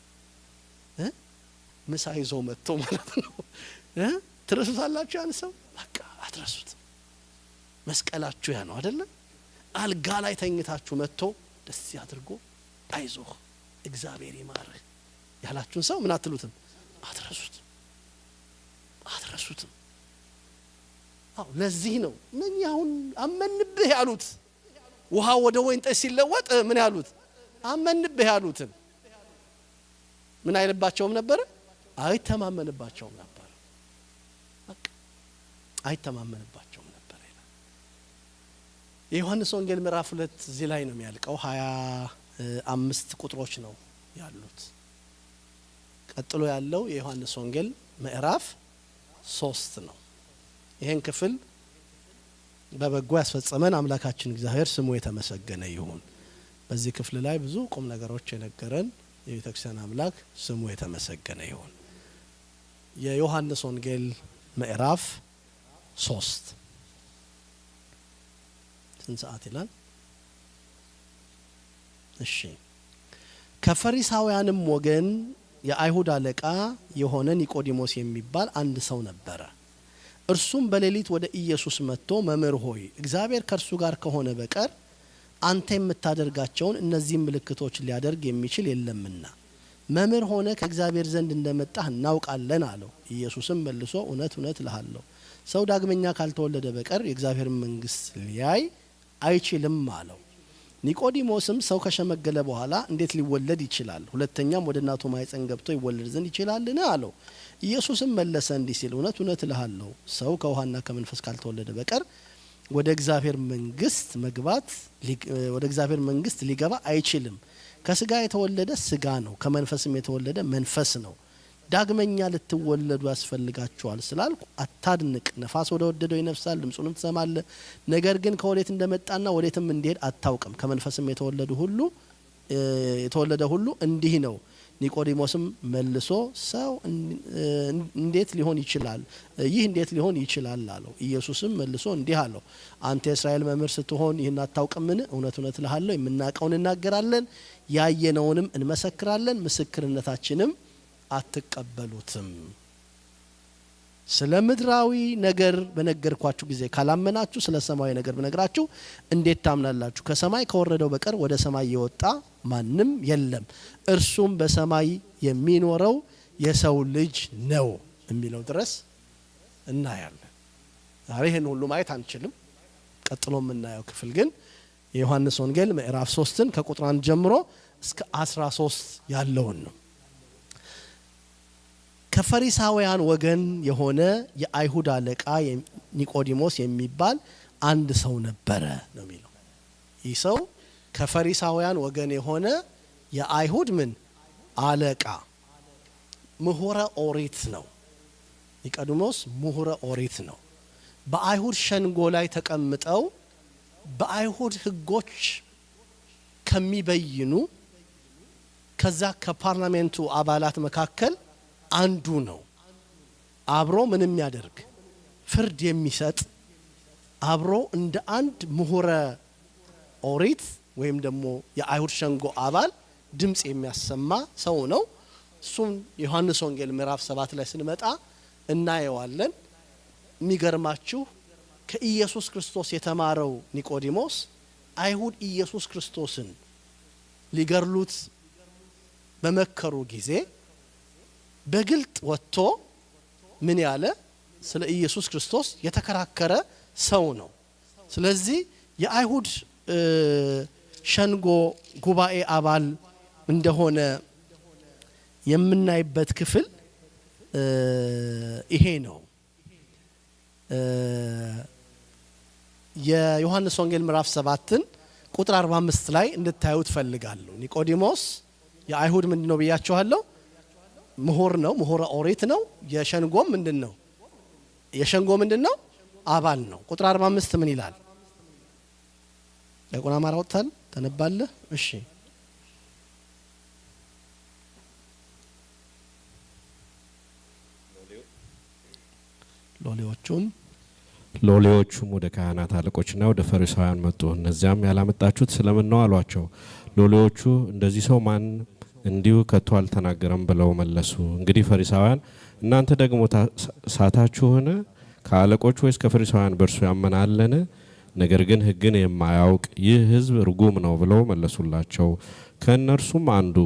S1: ምሳ ይዞ መጥቶ ማለት ነው። ትረሱታላችሁ ያን ሰው በቃ አትረሱት። መስቀላችሁ ያ ነው አይደለም? አልጋ ላይ ተኝታችሁ መጥቶ ደስ ያድርጎ አይዞህ እግዚአብሔር ይማርህ ያላችሁን ሰው ምን አትሉትም? አትረሱትም። አው ለዚህ ነው ምን ያሁን አመንብህ ያሉት ውሃ ወደ ወይን ጠጅ ሲለወጥ ምን ያሉት? አመንብህ ያሉትን ምን አይልባቸውም ነበር? አይተማመንባቸውም ነበር። በቃ አይተማመንባቸውም ነበር ይላል። የዮሐንስ ወንጌል ምዕራፍ 2 እዚህ ላይ ነው የሚያልቀው። 25 ቁጥሮች ነው ያሉት። ቀጥሎ ያለው የዮሐንስ ወንጌል ምዕራፍ 3 ነው። ይሄን ክፍል በበጎ ያስፈጸመን አምላካችን እግዚአብሔር ስሙ የተመሰገነ ይሁን። በዚህ ክፍል ላይ ብዙ ቁም ነገሮች የነገረን የቤተክርስቲያን አምላክ ስሙ የተመሰገነ ይሁን። የዮሐንስ ወንጌል ምዕራፍ 3 ስንት ሰዓት ይላል? እሺ። ከፈሪሳውያንም ወገን የአይሁድ አለቃ የሆነ ኒቆዲሞስ የሚባል አንድ ሰው ነበረ። እርሱም በሌሊት ወደ ኢየሱስ መጥቶ መምህር ሆይ እግዚአብሔር ከእርሱ ጋር ከሆነ በቀር አንተ የምታደርጋቸውን እነዚህ ምልክቶች ሊያደርግ የሚችል የለምና መምህር ሆነ ከእግዚአብሔር ዘንድ እንደመጣህ እናውቃለን አለው። ኢየሱስም መልሶ እውነት እውነት እልሃለሁ ሰው ዳግመኛ ካልተወለደ በቀር የእግዚአብሔር መንግስት ሊያይ አይችልም አለው። ኒቆዲሞስም ሰው ከሸመገለ በኋላ እንዴት ሊወለድ ይችላል? ሁለተኛም ወደ እናቱ ማኅፀን ገብቶ ይወለድ ዘንድ ይችላልን? አለው። ኢየሱስም መለሰ እንዲህ ሲል እውነት እውነት እልሃለሁ ሰው ከውሃና ከመንፈስ ካልተወለደ በቀር ወደ እግዚአብሔር መንግስት ሊገባ አይችልም። ከስጋ የተወለደ ስጋ ነው፣ ከመንፈስም የተወለደ መንፈስ ነው። ዳግመኛ ልትወለዱ ያስፈልጋችኋል ስላልኩ አታድንቅ። ነፋስ ወደ ወደደው ይነፍሳል፣ ድምጹንም ትሰማለህ፣ ነገር ግን ከወዴት እንደመጣና ወዴትም እንዲሄድ አታውቅም። ከመንፈስም የተወለደ ሁሉ እንዲህ ነው። ኒቆዲሞስም መልሶ ሰው እንዴት ሊሆን ይችላል? ይህ እንዴት ሊሆን ይችላል አለው። ኢየሱስም መልሶ እንዲህ አለው አንተ የእስራኤል መምህር ስትሆን ይህን አታውቅምን? እውነት እውነት እልሃለሁ የምናውቀውን እናገራለን፣ ያየነውንም እንመሰክራለን፣ ምስክርነታችንም አትቀበሉትም። ስለ ምድራዊ ነገር በነገርኳችሁ ጊዜ ካላመናችሁ ስለ ሰማያዊ ነገር በነገራችሁ እንዴት ታምናላችሁ? ከሰማይ ከወረደው በቀር ወደ ሰማይ የወጣ ማንም የለም፣ እርሱም በሰማይ የሚኖረው የሰው ልጅ ነው የሚለው ድረስ እናያለን። ዛሬ ይህን ሁሉ ማየት አንችልም። ቀጥሎ የምናየው ክፍል ግን የዮሐንስ ወንጌል ምዕራፍ 3ን ከቁጥር 1 ጀምሮ እስከ 13 ያለውን ነው። ከፈሪሳውያን ወገን የሆነ የአይሁድ አለቃ ኒቆዲሞስ የሚባል አንድ ሰው ነበረ ነው የሚለው። ይህ ሰው ከፈሪሳውያን ወገን የሆነ የአይሁድ አለቃ ምሁረ ኦሪት ነው። ኒቆዲሞስ ምሁረ ኦሪት ነው። በአይሁድ ሸንጎ ላይ ተቀምጠው በአይሁድ ሕጎች ከሚበይኑ ከዛ ከፓርላሜንቱ አባላት መካከል አንዱ ነው። አብሮ ምንም ያደርግ ፍርድ የሚሰጥ አብሮ እንደ አንድ ምሁረ ኦሪት ወይም ደግሞ የአይሁድ ሸንጎ አባል ድምጽ የሚያሰማ ሰው ነው። እሱም ዮሐንስ ወንጌል ምዕራፍ 7 ላይ ስንመጣ እናየዋለን። የሚገርማችሁ ከኢየሱስ ክርስቶስ የተማረው ኒቆዲሞስ አይሁድ ኢየሱስ ክርስቶስን ሊገርሉት በመከሩ ጊዜ በግልጥ ወጥቶ ምን ያለ ስለ ኢየሱስ ክርስቶስ የተከራከረ ሰው ነው። ስለዚህ የአይሁድ ሸንጎ ጉባኤ አባል እንደሆነ የምናይበት ክፍል ይሄ ነው። የዮሐንስ ወንጌል ምዕራፍ 7ን ቁጥር 45 ላይ እንድታዩት ፈልጋለሁ። ኒቆዲሞስ የአይሁድ ምንድነው ብያችኋለሁ? ምሁር ነው፣ ምሁረ ኦሪት ነው። የሸንጎም ምንድነው? የሸንጎ ምንድነው? አባል ነው። ቁጥር 45 ምን ይላል? ለቆና ማራውታል ተነባለ። እሺ
S2: ሎሌዎቹም ወደ ካህናት አለቆችና ወደ ፈሪሳውያን መጡ። እነዚያም ያላመጣችሁት ስለምን ነው አሏቸው። ሎሌዎቹ እንደዚህ ሰው ማን እንዲሁ ከቶ አልተናገረም ብለው መለሱ። እንግዲህ ፈሪሳውያን እናንተ ደግሞ ሳታችሁን? ከአለቆቹ ወይስ ከፈሪሳውያን በእርሱ ያመናለን? ነገር ግን ሕግን የማያውቅ ይህ ሕዝብ ርጉም ነው ብለው መለሱላቸው። ከእነርሱም አንዱ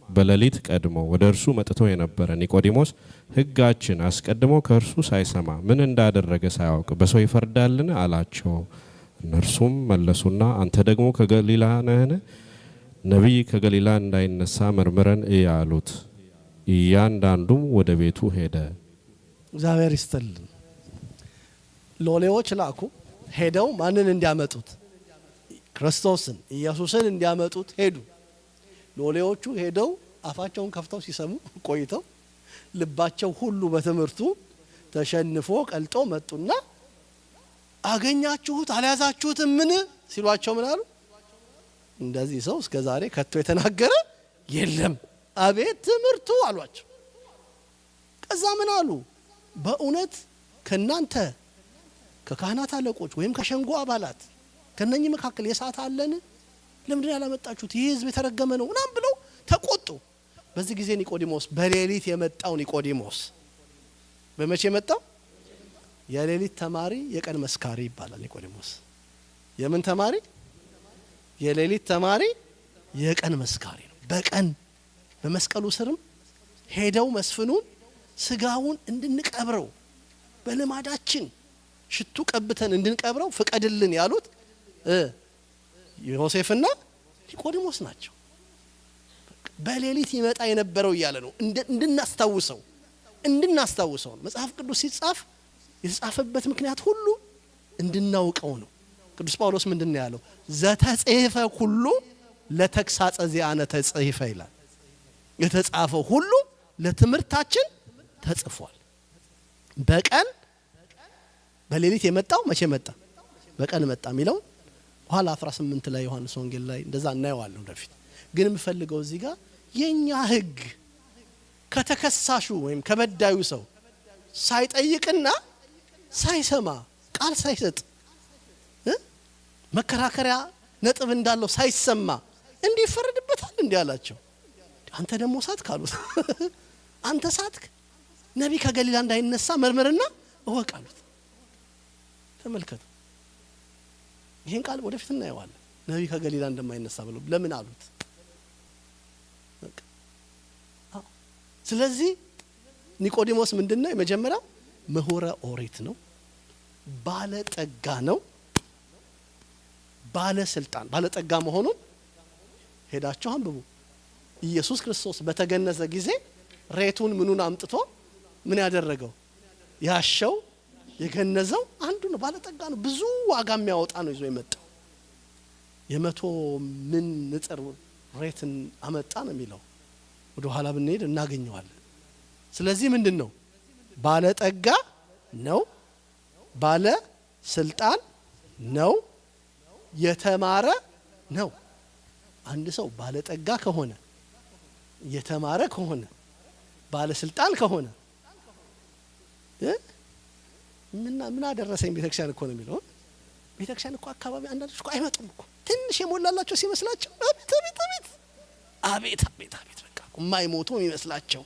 S2: በሌሊት ቀድሞ ወደ እርሱ መጥቶ የነበረ ኒቆዲሞስ ሕጋችን አስቀድሞ ከእርሱ ሳይሰማ ምን እንዳደረገ ሳያውቅ በሰው ይፈርዳልን? አላቸው። እነርሱም መለሱና አንተ ደግሞ ከገሊላ ነህን? ነቢይ ከገሊላ እንዳይነሳ መርምረን እይ አሉት። እያንዳንዱም ወደ ቤቱ ሄደ።
S1: እግዚአብሔር ይስጥልን። ሎሌዎች ላኩ። ሄደው ማንን እንዲያመጡት? ክርስቶስን ኢየሱስን እንዲያመጡት ሄዱ። ሎሌዎቹ ሄደው አፋቸውን ከፍተው ሲሰሙ ቆይተው ልባቸው ሁሉ በትምህርቱ ተሸንፎ ቀልጦ መጡና አገኛችሁት አልያዛችሁትም ምን ሲሏቸው ምን አሉ? እንደዚህ ሰው እስከ ዛሬ ከቶ የተናገረ የለም አቤት ትምህርቱ አሏቸው። ከዛ ምን አሉ? በእውነት ከናንተ ከካህናት አለቆች ወይም ከሸንጎ አባላት ከነኚህ መካከል የሳት አለን? ለምንድን ያላመጣችሁት? ይህ ህዝብ የተረገመ ነው ምናምን ብለው ተቆጡ። በዚህ ጊዜ ኒቆዲሞስ፣ በሌሊት የመጣው ኒቆዲሞስ፣ በመቼ የመጣው? የሌሊት ተማሪ የቀን መስካሪ ይባላል ኒቆዲሞስ። የምን ተማሪ? የሌሊት ተማሪ የቀን መስካሪ ነው። በቀን በመስቀሉ ስርም ሄደው መስፍኑን ስጋውን እንድንቀብረው በልማዳችን ሽቱ ቀብተን እንድንቀብረው ፍቀድልን ያሉት ዮሴፍና ኒቆዲሞስ ናቸው። በሌሊት ይመጣ የነበረው እያለ ነው እንድናስታውሰው ነው። መጽሐፍ ቅዱስ ሲጻፍ የተጻፈበት ምክንያት ሁሉ እንድናውቀው ነው። ቅዱስ ጳውሎስ ምንድን ነው ያለው? ዘተጽሕፈ ሁሉ ለተግሳጸ ዚአነ ተጽሕፈ ይላል። የተጻፈው ሁሉ ለትምህርታችን ተጽፏል። በቀን በሌሊት የመጣው መቼ መጣ? በቀን መጣ የሚለው ኋላ 18 ላይ ዮሐንስ ወንጌል ላይ እንደዛ እናየዋለን ወደፊት። ግን የምፈልገው እዚህ ጋር የኛ ህግ ከተከሳሹ ወይም ከበዳዩ ሰው ሳይጠይቅና ሳይሰማ ቃል ሳይሰጥ መከራከሪያ ነጥብ እንዳለው ሳይሰማ እንዲፈረድበታል እንዲህ አላቸው። አንተ ደግሞ ሳትክ አሉት። አንተ ሳትክ፣ ነቢይ ከገሊላ እንዳይነሳ መርምርና እወቅ አሉት። ተመልከቱ፣ ይሄን ቃል ወደፊት እናየዋለን። ነቢይ ከገሊላ እንደማይነሳ ብለው ለምን አሉት? ስለዚህ ኒቆዲሞስ ምንድነው? የመጀመሪያው ምሁረ ኦሪት ነው፣ ባለጠጋ ነው፣ ባለስልጣን። ባለጠጋ መሆኑን ሄዳችሁ አንብቡ። ኢየሱስ ክርስቶስ በተገነዘ ጊዜ ሬቱን ምኑን አምጥቶ ምን ያደረገው? ያሸው የገነዘው አንዱ ነው። ባለጠጋ ነው፣ ብዙ ዋጋ የሚያወጣ ነው ይዞ የመጣው። 100 ምን ንጥር ሬትን አመጣ ነው የሚለው። ወደ ኋላ ብንሄድ እናገኘዋለን። ስለዚህ ምንድነው? ባለጠጋ ነው፣ ባለ ስልጣን ነው፣ የተማረ ነው። አንድ ሰው ባለጠጋ ከሆነ፣ የተማረ ከሆነ፣ ባለ ስልጣን ከሆነ ምን አደረሰኝ ቤተክርስቲያን እኮ ነው የሚለው። ቤተክርስቲያን እኮ አካባቢ አንዳንዶች እኮ አይመጡም እኮ ትንሽ የሞላላቸው ሲመስላቸው አቤት አቤት አቤት አቤት አቤት አቤት በቃ የማይሞቱ የሚመስላቸው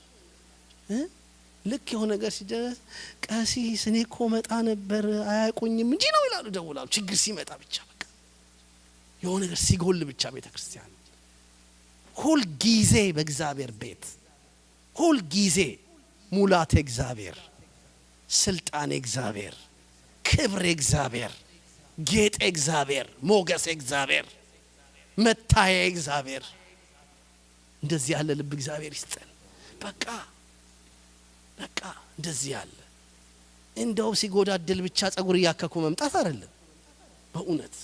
S1: ልክ የሆነ ነገር ሲደረስ ቀሲስ እኔ እኮ መጣ ነበር አያውቁኝም እንጂ ነው ይላሉ። ደውላሉ ችግር ሲመጣ ብቻ በቃ የሆነ ነገር ሲጎል ብቻ ቤተክርስቲያን ሁል ጊዜ በእግዚአብሔር ቤት ሁል ጊዜ ሙላት እግዚአብሔር፣ ስልጣን እግዚአብሔር፣ ክብር እግዚአብሔር፣ ጌጥ እግዚአብሔር፣ ሞገስ እግዚአብሔር፣ መታየ እግዚአብሔር። እንደዚህ ያለ ልብ እግዚአብሔር ይስጠን። በቃ በቃ እንደዚህ ያለ እንደው ሲጎዳደል ብቻ ጸጉር ያከኩ መምጣት አይደለም። በእውነት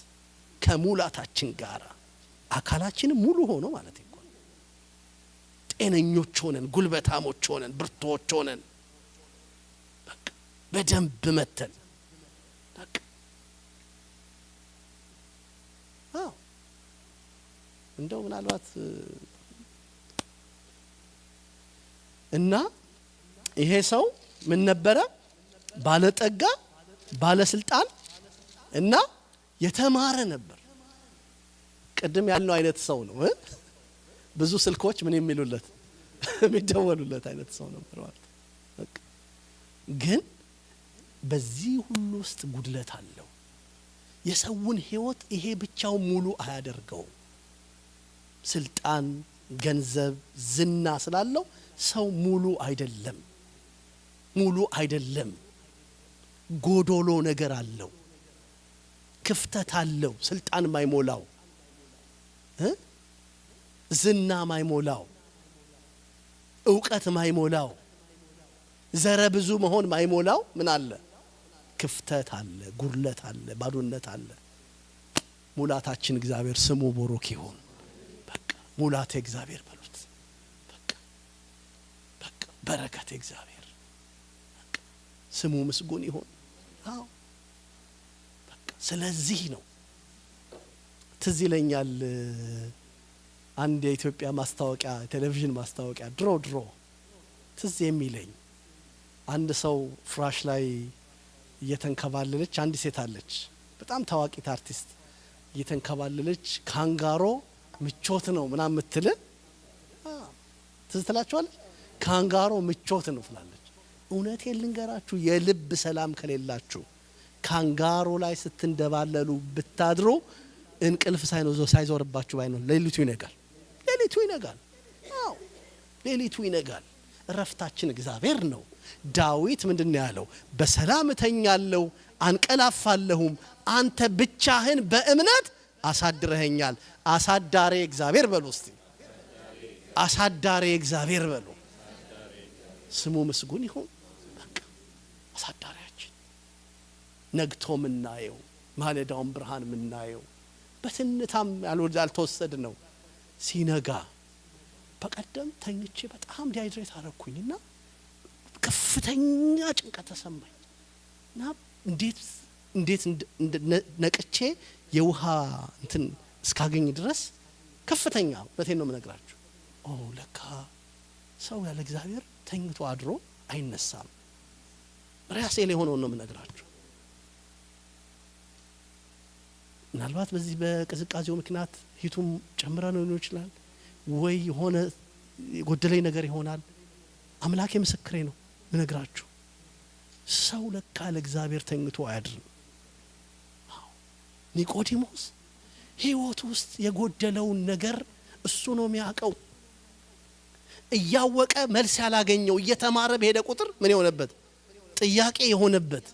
S1: ከሙላታችን ጋር አካላችን ሙሉ ሆኖ ማለት ነው። ጤነኞች ሆነን፣ ጉልበታሞች ሆነን፣ ብርቶች ሆነን በቃ በደንብ መተን በቃ እንደው ምናልባት እና ይሄ ሰው ምን ነበረ? ባለጠጋ፣ ባለስልጣን እና የተማረ ነበር። ቅድም ያልነው አይነት ሰው ነው። ብዙ ስልኮች ምን የሚሉለት የሚደወሉለት አይነት ሰው ነበር ማለት በቃ። ግን በዚህ ሁሉ ውስጥ ጉድለት አለው። የሰውን ህይወት ይሄ ብቻው ሙሉ አያደርገው። ስልጣን፣ ገንዘብ፣ ዝና ስላለው ሰው ሙሉ አይደለም። ሙሉ አይደለም። ጎዶሎ ነገር አለው፣ ክፍተት አለው። ስልጣን ማይሞላው፣ ዝና ማይሞላው፣ እውቀት ማይሞላው፣ ዘረ ብዙ መሆን ማይሞላው ምን አለ? ክፍተት አለ፣ ጉድለት አለ፣ ባዶነት አለ። ሙላታችን እግዚአብሔር ስሙ ቦሮክ ይሁን። በቃ ሙላቴ እግዚአብሔር በሉት። በቃ በቃ በረከት እግዚአብሔር በቃ ስሙ ምስጉን ይሁን። አዎ በቃ ስለዚህ ነው ትዝ ይለኛል አንድ የኢትዮጵያ ማስታወቂያ ቴሌቪዥን ማስታወቂያ ድሮ ትዝ የሚለኝ አንድ ሰው ፍራሽ ላይ እየተንከባለለች አንድ ሴት አለች በጣም ታዋቂት አርቲስት እየተንከባለለች ካንጋሮ ምቾት ነው ምናምን ምትል ትዝ ትላችኋለች ካንጋሮ ምቾት ነው ትላለች እውነቴን ልንገራችሁ የልብ ሰላም ከሌላችሁ ካንጋሮ ላይ ስትንደባለሉ ብታድሩ እንቅልፍ ሳይዞርባችሁ ባይኖር ሌሊቱ ይነጋል አዎ ሌሊቱ ይነጋል እረፍታችን እግዚአብሔር ነው ዳዊት ምንድነው ያለው በሰላም እተኛለሁ አንቀላፋለሁም አንተ ብቻህን በእምነት አሳድረኸኛል አሳዳሪ እግዚአብሔር በሉ እስቲ አሳዳሪ እግዚአብሔር በሉ ስሙ ምስጉን ይሁን በቃ አሳዳሪያችን ነግቶ ምናየው ማለዳውን ብርሃን ምናየው በትንታም ያልተወሰደ ነው ሲነጋ በቀደም ተኝቼ በጣም ዲሃይድሬት አረኩኝና ከፍተኛ ጭንቀት ተሰማኝና እንዴት ነቅቼ የውሃ እንትን እስካገኝ ድረስ ከፍተኛ በቴን ነው መነግራችሁ ለካ ሰው ያለ እግዚአብሔር ተኝቶ አድሮ አይነሳም ራሴ ላይ ሆኖ ነው መነግራችሁ ምናልባት በዚህ በቅዝቃዜው ምክንያት ሂቱም ጨምራ ነው ይችላል ወይ ሆነ የጎደለኝ ነገር ይሆናል አምላኬ ምስክሬ ነው መነግራችሁ ሰው ለካ ለእግዚአብሔር ተኝቶ አያድርም ኒቆዲሞስ ህይወት ውስጥ የጎደለውን ነገር እሱ ነው የሚያውቀው እያወቀ መልስ ያላገኘው እየተማረ በሄደ ቁጥር ምን የሆነበት ጥያቄ የሆነበት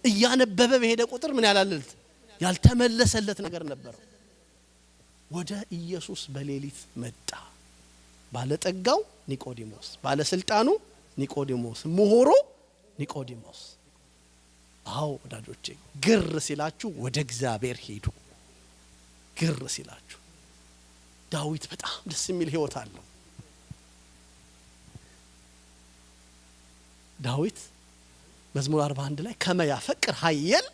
S1: እያነበበ በሄደ ቁጥር ምን ያላለለት ያልተመለሰለት ነገር ነበር ወደ ኢየሱስ በሌሊት መጣ ባለጠጋው ኒቆዲሞስ ባለስልጣኑ ኒቆዲሞስ ምሁሩ ኒቆዲሞስ አው ወዳጆቼ ግር ሲላችሁ ወደ እግዚአብሔር ሄዱ ግር ሲላችሁ ዳዊት በጣም ደስ የሚል ህይወት አለው ዳዊት መዝሙር 41 ላይ ከመ ያፈቅር ኃያል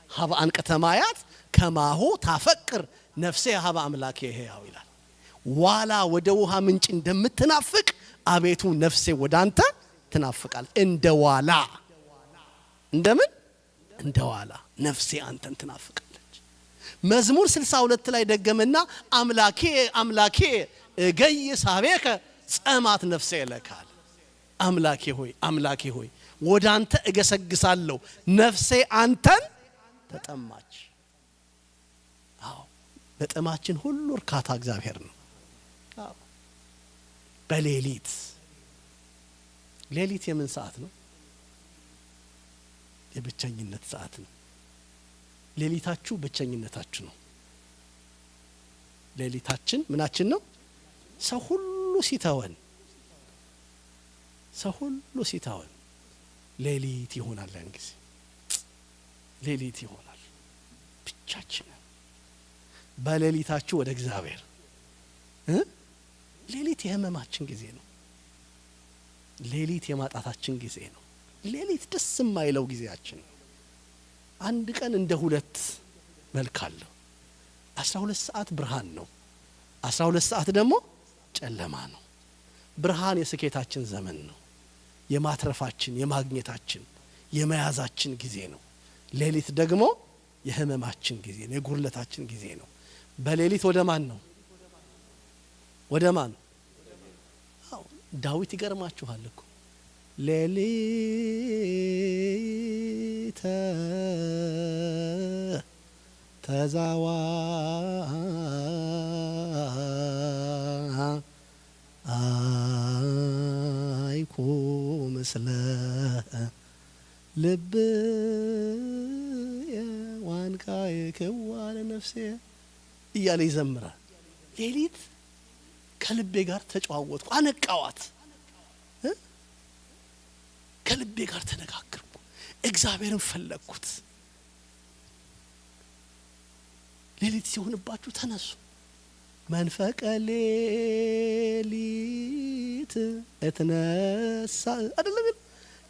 S1: ሀበ አንቀተማያት ከማሁ ታፈቅር ነፍሴ ሀበ አምላኬ ሕያው ይላል ዋላ ወደ ውሃ ምንጭ እንደምትናፍቅ አቤቱ ነፍሴ ወዳንተ ትናፍቃል እንደዋላ እንደምን እንደዋላ ነፍሴ አንተን ትናፍቃለች መዝሙር 62 ላይ ደገመና አምላኬ ገይ ሳቤከ ጸማት ነፍሴ ለካል አምላኬ ሆይ ወዳንተ እገሰግሳለሁ ነፍሴ አንተን ተጠማች አዎ በጥማችን ሁሉ እርካታ እግዚአብሔር ነው አዎ በሌሊት የምን ሰዓት ነው የብቸኝነት ሰዓት ነው ሌሊታችሁ ብቸኝነታችሁ ነው ሌሊታችን ምናችን ነው ሰው ሁሉ ሲተወን ሌሊት ይሆናል እንግዲህ ሌሊት ይሆናል ብቻችን በሌሊታችሁ ወደ እግዚአብሔር ሌሊት የህመማችን ጊዜ ነው ሌሊት የማጣታችን ጊዜ ነው ሌሊት ደስ የማይለው ጊዜያችን አንድ ቀን እንደ ሁለት መልክ አለው 12 ሰዓት ብርሃን ነው 12 ሰዓት ደግሞ ጨለማ ነው ብርሃን የስኬታችን ዘመን ነው የማትረፋችን የማግኘታችን የመያዛችን ጊዜ ነው ሌሊት ደግሞ የህመማችን ጊዜ ነው የጉርለታችን ጊዜ ነው በሌሊት ወደ ማን ነው አው ዳዊት ይገርማችኋል እኮ ሌሊት ተዛዋ አይኩ ምስለ ልብ የዋንቃዬ ከዋለ ነፍሴ እያለ ይዘምራል ሌሊት ከልቤ ጋር ተጫዋወትኩ አነቃዋት ከልቤ ጋር ተነጋገርኩ እግዚአብሔርን ፈለግኩት ሌሊት ሲሆንባችሁ ተነሱ መንፈቀ ሌሊት እትነሳ አይደለም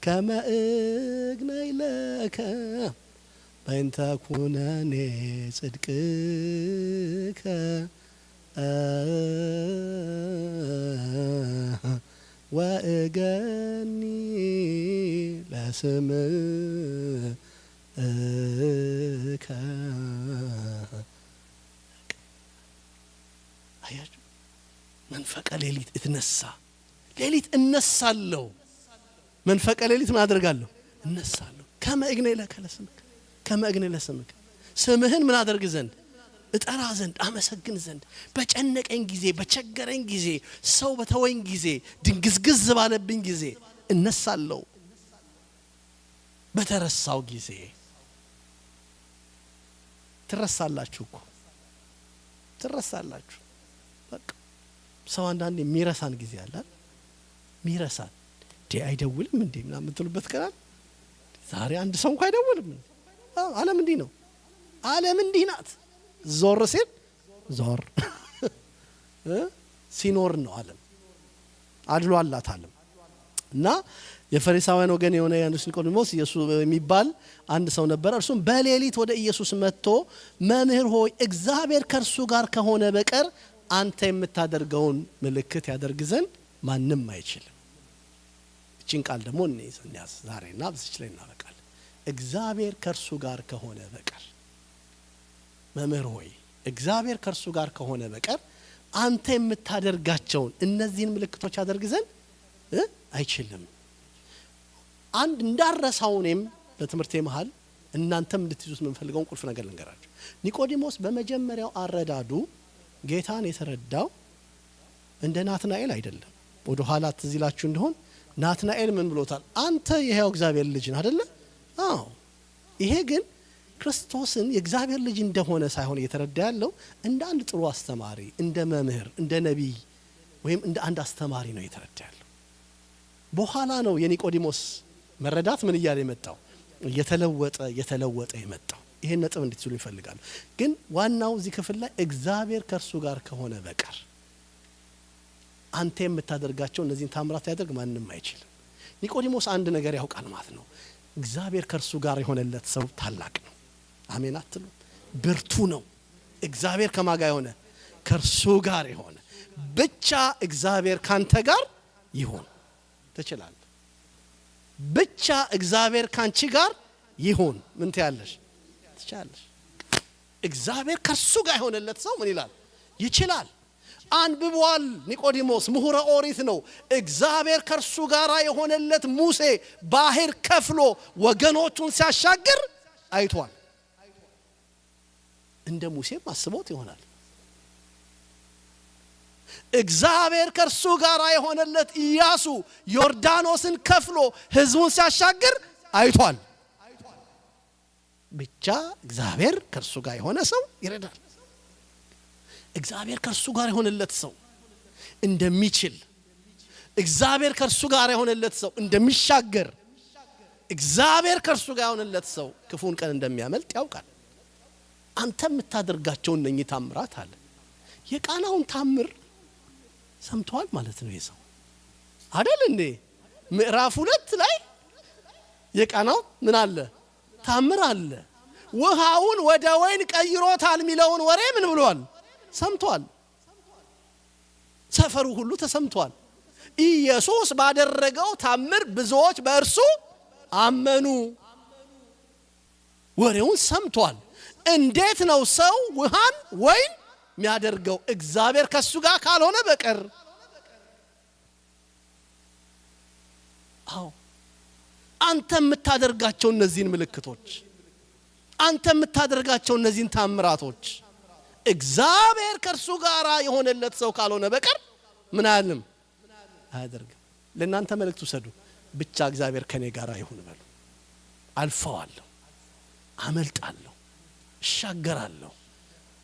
S1: ከመ እግነይ ለከ በእንተ ኩነኔ ጽድቅከ ወእገኒ ለስምከ አያችሁ መንፈቀ ሌሊት እትነሳ ሌሊት እነሳለሁ መንፈቀ ሌሊት ምን አደርጋለሁ እነሳለሁ ከመእግኔ ለከለስምከ ከመእግኔ ለስምከ ስምህን ምን አደርግ ዘንድ እጠራ ዘንድ አመሰግን ዘንድ በጨነቀኝ ጊዜ በቸገረኝ ጊዜ ሰው በተወኝ ጊዜ ድንግዝግዝ ባለብኝ ጊዜ እነሳለሁ በተረሳው ጊዜ ትረሳላችሁ እኮ ትረሳላችሁ በቃ ሰው አንዳንዴ የሚረሳን ጊዜ አለ የሚረሳን አይደውልም እንዴ ምናምን የምትሉበት ቀን ዛሬ አንድ ሰው እንኳን አይደውልም ዓለም እንዲህ ነው ዓለም እንዲህ ናት ዞር ሲል ዞር ሲኖር ነው ዓለም አድሎ አላት ዓለም እና የፈሪሳውያን ወገን የሆነ ያንስ ኒቆዲሞስ ኢየሱስ የሚባል አንድ ሰው ነበር እርሱም በሌሊት ወደ ኢየሱስ መጥቶ መምህር ሆይ እግዚአብሔር ከርሱ ጋር ከሆነ በቀር አንተ የምታደርገውን ምልክት ያደርግ ዘንድ ማንም አይችልም እቺን ቃል ደግሞ እንያዝ ዛሬና በዚች ላይ እናበቃለን እግዚአብሔር ከርሱ ጋር ከሆነ በቀር መምህር ሆይ እግዚአብሔር ከርሱ ጋር ከሆነ በቀር አንተ የምታደርጋቸውን እነዚህን ምልክቶች ያደርግ ዘንድ አይችልም አንድ እንዳረሳውንም ለትምህርቴ መሃል እናንተም እንድትይዙት የምንፈልገውን ቁልፍ ነገር ልንገራችሁ ኒቆዲሞስ በመጀመሪያው አረዳዱ ጌታን የተረዳው እንደ ናትናኤል አይደለም ወደ ኋላ ትዝ ይላችሁ እንደሆን ናትናኤል ምን ብሎታል አንተ የሕያው እግዚአብሔር ልጅ ነህ አይደለ አዎ ይሄ ግን ክርስቶስን የእግዚአብሔር ልጅ እንደሆነ ሳይሆን እየተረዳ ያለው እንደ አንድ ጥሩ አስተማሪ እንደ መምህር እንደ ነቢይ ወይም እንደ አንድ አስተማሪ ነው እየተረዳ ያለው በኋላ ነው የኒቆዲሞስ መረዳት ምን እያለ የመጣው የተለወጠ የመጣው ይሄን ነጥብ እንድትይዙ ይፈልጋሉ ግን ዋናው እዚህ ክፍል ላይ እግዚአብሔር ከርሱ ጋር ከሆነ በቀር አንተ የምታደርጋቸው እነዚህን ታምራት ያደርግ ማንም አይችልም ኒቆዲሞስ አንድ ነገር ያውቃል ማለት ነው እግዚአብሔር ከርሱ ጋር የሆነለት ሰው ታላቅ ነው አሜን አትሉ ብርቱ ነው እግዚአብሔር ከማጋ የሆነ ከርሱ ጋር የሆነ ብቻ እግዚአብሔር ካንተ ጋር ይሁን ትችላለህ ብቻ እግዚአብሔር ካንቺ ጋር ይሁን ምን ትያለሽ ትችላለሽ እግዚአብሔር ከርሱ ጋር የሆነለት ሰው ምን ይላል ይችላል አንብቧል ኒቆዲሞስ ምሁረ ኦሪት ነው እግዚአብሔር ከርሱ ጋር የሆነለት ሙሴ ባህር ከፍሎ ወገኖቹን ሲያሻግር አይቷል እንደ ሙሴም አስቦት ይሆናል እግዚአብሔር ከርሱ ጋር የሆነለት ኢያሱ ዮርዳኖስን ከፍሎ ህዝቡን ሲያሻግር አይቷል ብቻ እግዚአብሔር ከርሱ ጋር የሆነ ሰው ይረዳል እግዚአብሔር ከርሱ ጋር የሆነለት ሰው እንደሚችል እግዚአብሔር ከርሱ ጋር የሆነለት ሰው እንደሚሻገር እግዚአብሔር ከርሱ ጋር የሆነለት ሰው ክፉን ቀን እንደሚያመልጥ ያውቃል አንተ የምታደርጋቸው እነኚህ ታምራት አለ የቃናውን ታምር ሰምቷል ማለት ነው ይሰው አይደል እንዴ ምዕራፍ 2 ላይ የቃናው ምን አለ ታምር አለ ውሃውን ወደ ወይን ቀይሮታል ሚለውን ወሬ ምን ብሏል ሰምቷል ሰፈሩ ሁሉ ተሰምቷል ኢየሱስ ባደረገው ታምር ብዙዎች በእርሱ አመኑ ወሬውን ሰምቷል እንዴት ነው ሰው ውሃን ወይን የሚያደርገው እግዚአብሔር ከሱ ጋር ካልሆነ በቀር አዎ አንተ የምታደርጋቸው እነዚህን ምልክቶች አንተ የምታደርጋቸው እነዚህን ታምራቶች እግዚአብሔር ከርሱ ጋር የሆነለት ሰው ካልሆነ በቀር ምን አያልም አያደርግም ለእናንተ መልእክት ውሰዱ ብቻ እግዚአብሔር ከኔ ጋር ይሁን በሉ አልፈዋለሁ አመልጣለሁ እሻገራለሁ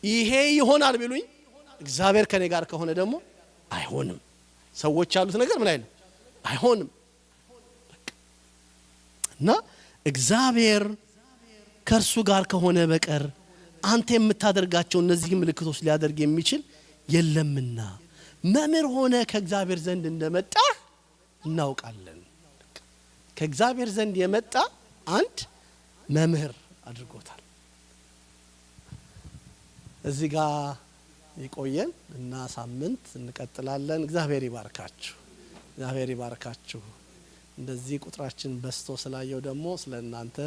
S1: ይሄ ይሆናል ቢሉኝ እግዚአብሔር ከኔ ጋር ከሆነ ደግሞ አይሆንም ሰዎች ያሉት ነገር ምን አይልም አይሆንም እና እግዚአብሔር ከርሱ ጋር ከሆነ በቀር አንተ የምታደርጋቸው እነዚህ ምልክቶች ሊያደርግ የሚችል የለምና መምህር ሆነ ከእግዚአብሔር ዘንድ እንደመጣ እናውቃለን ከእግዚአብሔር ዘንድ የመጣ አንድ መምህር አድርጎታል እዚህ ጋር ይቆየን እና ሳምንት እንቀጥላለን። እግዚአብሔር ይባርካችሁ። እንደዚህ ቁጥራችን በስቶ ስላየው ደግሞ ስለናንተ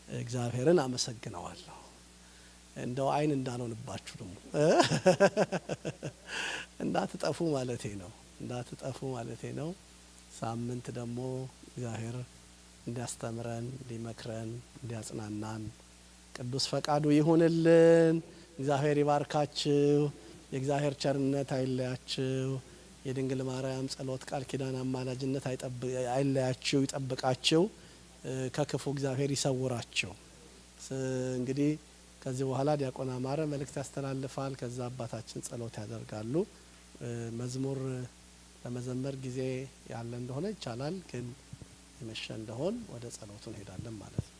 S1: እግዚአብሔርን አመሰግነዋለሁ። እንደው አይን እንዳልሆንባችሁ ደግሞ እንዳትጠፉ ማለቴ ነው። ሳምንት ደግሞ እግዚአብሔር እንዲያስተምረን፣ እንዲመክረን፣ እንዲያጽናናን ቅዱስ ፈቃዱ ይሁንልን። እግዚአብሔር ይባርካችሁ። የእግዚአብሔር ቸርነት አይለያችሁ። የድንግል ማርያም ጸሎት፣ ቃል ኪዳን፣ አማላጅነት አይለያችሁ፣ ይጠብቃችሁ፣ ከክፉ እግዚአብሔር ይሰውራችሁ። እንግዲህ ከዚህ በኋላ ዲያቆን አማረ መልእክት ያስተላልፋል። ከዛ አባታችን ጸሎት ያደርጋሉ። መዝሙር ለመዘመር ጊዜ ያለ እንደሆነ ይቻላል፣ ግን የመሸ እንደሆን ወደ ጸሎቱ እንሄዳለን ማለት ነው።